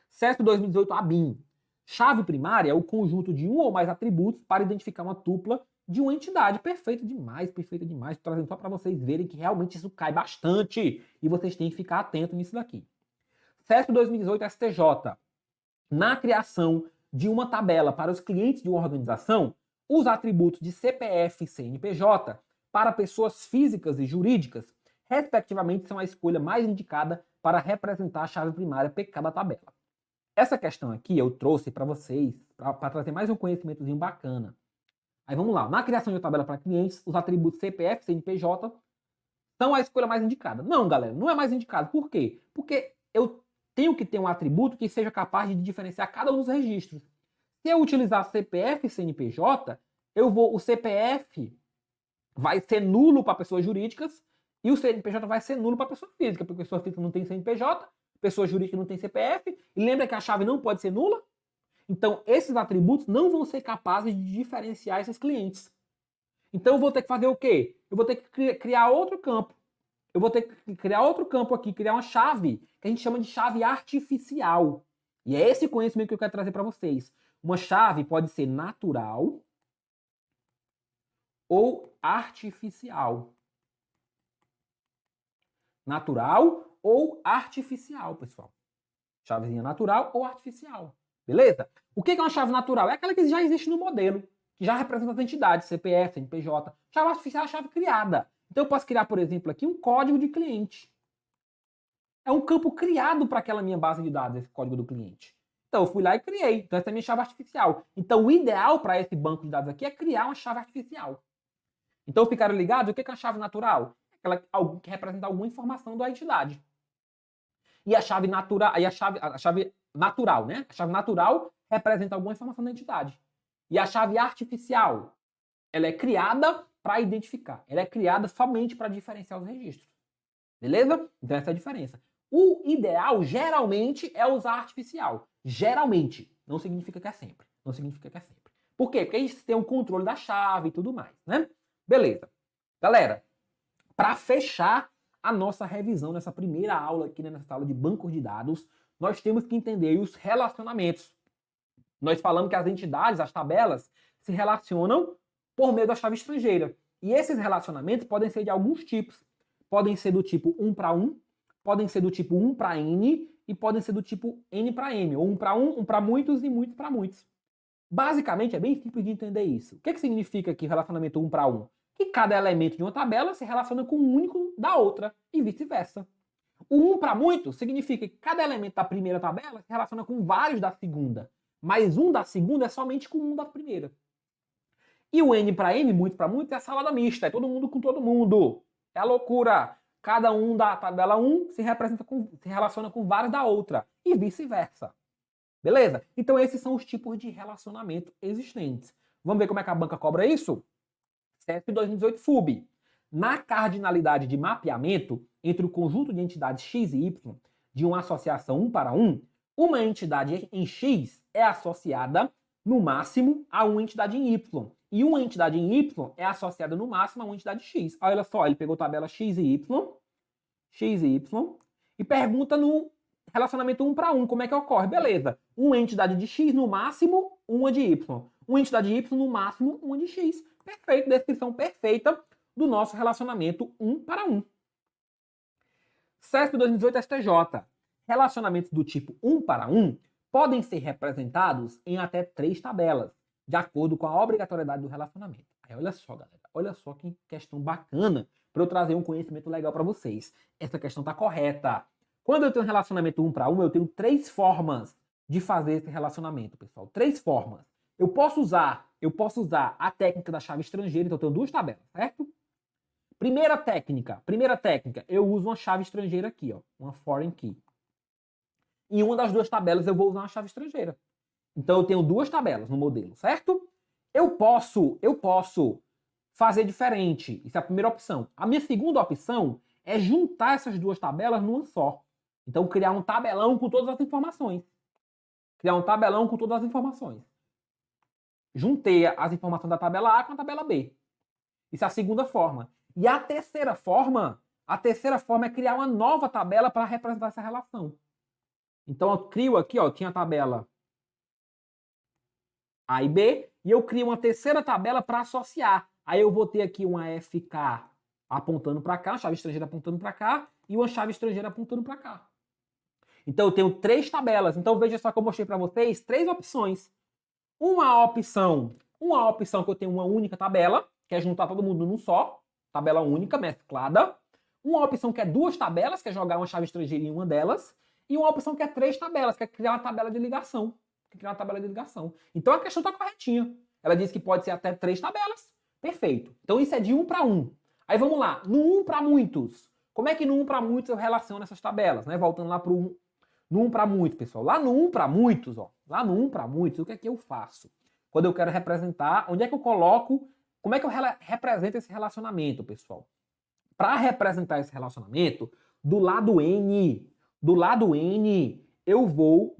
CESP 2018 ABIN. Chave primária é o conjunto de um ou mais atributos para identificar uma tupla de uma entidade. Perfeita demais. Estou trazendo só para vocês verem que realmente isso cai bastante e vocês têm que ficar atentos nisso daqui. CESP 2018 STJ. Na criação, de uma tabela para os clientes de uma organização, os atributos de CPF e CNPJ para pessoas físicas e jurídicas, respectivamente, são a escolha mais indicada para representar a chave primária PK da tabela. Essa questão aqui eu trouxe para vocês, para trazer mais um conhecimentozinho bacana. Aí vamos lá. Na criação de uma tabela para clientes, os atributos CPF e CNPJ são a escolha mais indicada. Não, galera, não é mais indicado. Por quê? Porque eu tenho que ter um atributo que seja capaz de diferenciar cada um dos registros. Se eu utilizar CPF e CNPJ, o CPF vai ser nulo para pessoas jurídicas e o CNPJ vai ser nulo para pessoa física, porque pessoa física não tem CNPJ, pessoa jurídica não tem CPF, e lembra que a chave não pode ser nula? Então, esses atributos não vão ser capazes de diferenciar esses clientes. Então, eu vou ter que fazer o quê? Eu vou ter que criar outro campo. Eu vou ter que criar outro campo aqui, criar uma chave, que a gente chama de chave artificial. E é esse conhecimento que eu quero trazer para vocês. Uma chave pode ser natural ou artificial. Natural ou artificial, pessoal. Chavezinha natural ou artificial. Beleza? O que é uma chave natural? É aquela que já existe no modelo, que já representa as entidades, CPF, CNPJ. Chave artificial é a chave criada. Então eu posso criar, por exemplo, aqui um código de cliente. É um campo criado para aquela minha base de dados, esse código do cliente. Então eu fui lá e criei. Então essa é a minha chave artificial. Então o ideal para esse banco de dados aqui é criar uma chave artificial. Então ficaram ligados? O que é uma chave natural? Aquela que representa alguma informação da entidade. E a chave natural, a chave natural, né? A chave natural representa alguma informação da entidade. E a chave artificial, ela é criada para identificar. Ela é criada somente para diferenciar os registros. Beleza? Então essa é a diferença. O ideal, geralmente, é usar artificial. Geralmente. Não significa que é sempre. Não significa que é sempre. Por quê? Porque a gente tem um controle da chave e tudo mais, né? Beleza. Galera, para fechar a nossa revisão nessa primeira aula aqui, né, nessa aula de bancos de dados, nós temos que entender os relacionamentos. Nós falamos que as entidades, as tabelas, se relacionam por meio da chave estrangeira. E esses relacionamentos podem ser de alguns tipos. Podem ser do tipo 1 para 1, podem ser do tipo 1 para N e podem ser do tipo N para M, ou 1 para 1 para muitos e muitos para muitos. Basicamente, é bem simples de entender isso. O que significa aqui relacionamento 1 para 1? Que cada elemento de uma tabela se relaciona com um único da outra e vice-versa. O 1 para muito significa que cada elemento da primeira tabela se relaciona com vários da segunda, mas um da segunda é somente com um da primeira. E o N para M, muito para muito, é a salada mista, é todo mundo com todo mundo. É a loucura. Cada um da tabela 1 se relaciona com vários da outra e vice-versa. Beleza? Então esses são os tipos de relacionamento existentes. Vamos ver como é que a banca cobra isso? CESP 2018 FUB. Na cardinalidade de mapeamento entre o conjunto de entidades X e Y de uma associação 1 para 1, uma entidade em X é associada no máximo a uma entidade em Y. E uma entidade em Y é associada no máximo a uma entidade X. Olha só, ele pegou a tabela X e Y, e pergunta no relacionamento 1 para 1, como é que ocorre? Beleza, uma entidade de X no máximo, uma de Y. Uma entidade de Y no máximo, uma de X. Perfeito, descrição perfeita do nosso relacionamento 1 para 1. CESP 2018 STJ. Relacionamentos do tipo 1 para 1 podem ser representados em até 3 tabelas, de acordo com a obrigatoriedade do relacionamento. Aí olha só, galera, olha só que questão bacana para eu trazer um conhecimento legal para vocês. Essa questão está correta. Quando eu tenho um relacionamento 1 para 1, eu tenho 3 formas de fazer esse relacionamento, pessoal. 3 formas. Eu posso usar a técnica da chave estrangeira, então eu tenho 2 tabelas, certo? Primeira técnica, eu uso uma chave estrangeira aqui, ó, uma foreign key. Em uma das 2 tabelas eu vou usar uma chave estrangeira. Então eu tenho 2 tabelas no modelo, certo? Eu posso fazer diferente. Isso é a primeira opção. A minha segunda opção é juntar essas 2 tabelas numa só. Então criar um tabelão com todas as informações. Juntei as informações da tabela A com a tabela B. Isso é a segunda forma. E a terceira forma é criar uma nova tabela para representar essa relação. Então eu crio aqui, ó, tinha a tabela A e B, e eu crio uma terceira tabela para associar. Aí eu vou ter aqui uma FK apontando para cá, chave estrangeira apontando para cá, e uma chave estrangeira apontando para cá. Então eu tenho 3 tabelas. Então veja só que eu mostrei para vocês 3 opções. Uma opção que eu tenho uma única tabela, que é juntar todo mundo num só, tabela única, mesclada. Uma opção que é duas tabelas, que é jogar uma chave estrangeira em uma delas. E uma opção que é três tabelas, que é criar uma tabela de ligação. Então a questão está corretinha. Ela diz que pode ser até três tabelas. Perfeito. Então isso é de 1 para 1. Aí vamos lá, no 1 para muitos. Como é que no 1 para muitos eu relaciono essas tabelas, né? Voltando lá pro 1, no 1 para muitos, pessoal. Lá no 1 para muitos, ó. Lá no 1 para muitos, o que é que eu faço? Quando eu quero representar, onde é que eu coloco, como é que eu represento esse relacionamento, pessoal? Para representar esse relacionamento, do lado N, eu vou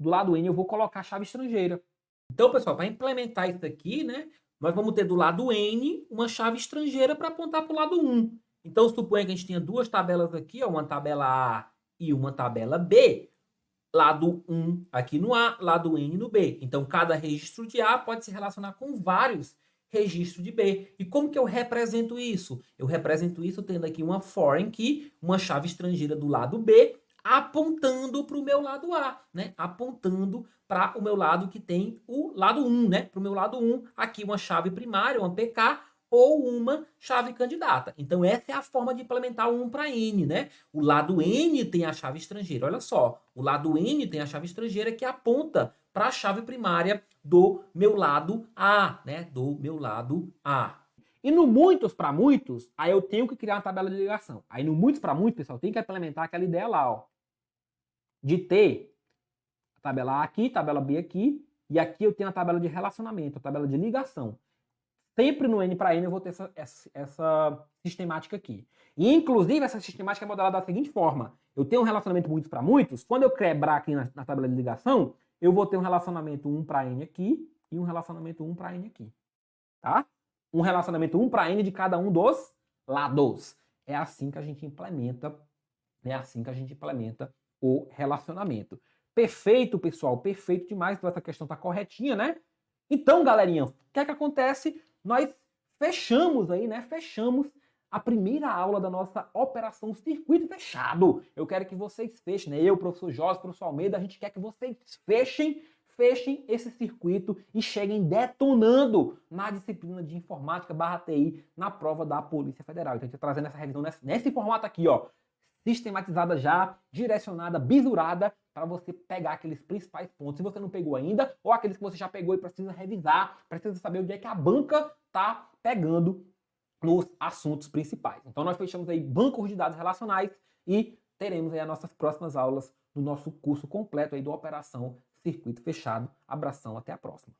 colocar a chave estrangeira. Então, pessoal, para implementar isso aqui, né, nós vamos ter do lado N uma chave estrangeira para apontar para o lado 1. Então, suponha que a gente tinha duas tabelas aqui, ó, uma tabela A e uma tabela B. Lado 1 aqui no A, lado N no B. Então, cada registro de A pode se relacionar com vários registros de B. E como que eu represento isso? Eu represento isso tendo aqui uma foreign key, uma chave estrangeira do lado B, apontando para o meu lado A, né? Apontando para o meu lado que tem o lado 1, né? Para o meu lado 1, aqui uma chave primária, uma PK, ou uma chave candidata. Então, essa é a forma de implementar o 1 para N, né? O lado N tem a chave estrangeira. Olha só, o lado N tem a chave estrangeira que aponta para a chave primária do meu lado A, né? Do meu lado A. E no muitos para muitos, aí eu tenho que criar uma tabela de ligação. Aí no muitos para muitos, pessoal, tem que implementar aquela ideia lá, ó, de ter a tabela A aqui, tabela B aqui, e aqui eu tenho a tabela de relacionamento, a tabela de ligação. Sempre no N para N eu vou ter essa sistemática aqui. E, inclusive, essa sistemática é modelada da seguinte forma. Eu tenho um relacionamento muitos para muitos. Quando eu quebrar aqui na tabela de ligação, eu vou ter um relacionamento 1 para N aqui e um relacionamento 1 para N aqui. Tá? Um relacionamento 1 para N de cada um dos lados. É assim que a gente implementa, o relacionamento. Perfeito, pessoal. Perfeito demais. Então, essa questão está corretinha, né? Então, galerinha, o que é que acontece? Nós fechamos aí, né? Fechamos a primeira aula da nossa operação circuito fechado. Eu quero que vocês fechem, né? Eu, professor Jorge, professor Almeida, a gente quer que vocês fechem esse circuito e cheguem detonando na disciplina de informática /TI na prova da Polícia Federal. Então, a gente está trazendo essa revisão nesse formato aqui, ó. Sistematizada já, direcionada, bisurada, para você pegar aqueles principais pontos. Se você não pegou ainda, ou aqueles que você já pegou e precisa revisar, precisa saber onde é que a banca está pegando nos assuntos principais. Então nós fechamos aí bancos de dados relacionais e teremos aí as nossas próximas aulas no nosso curso completo aí do Operação Circuito Fechado. Abração, até a próxima.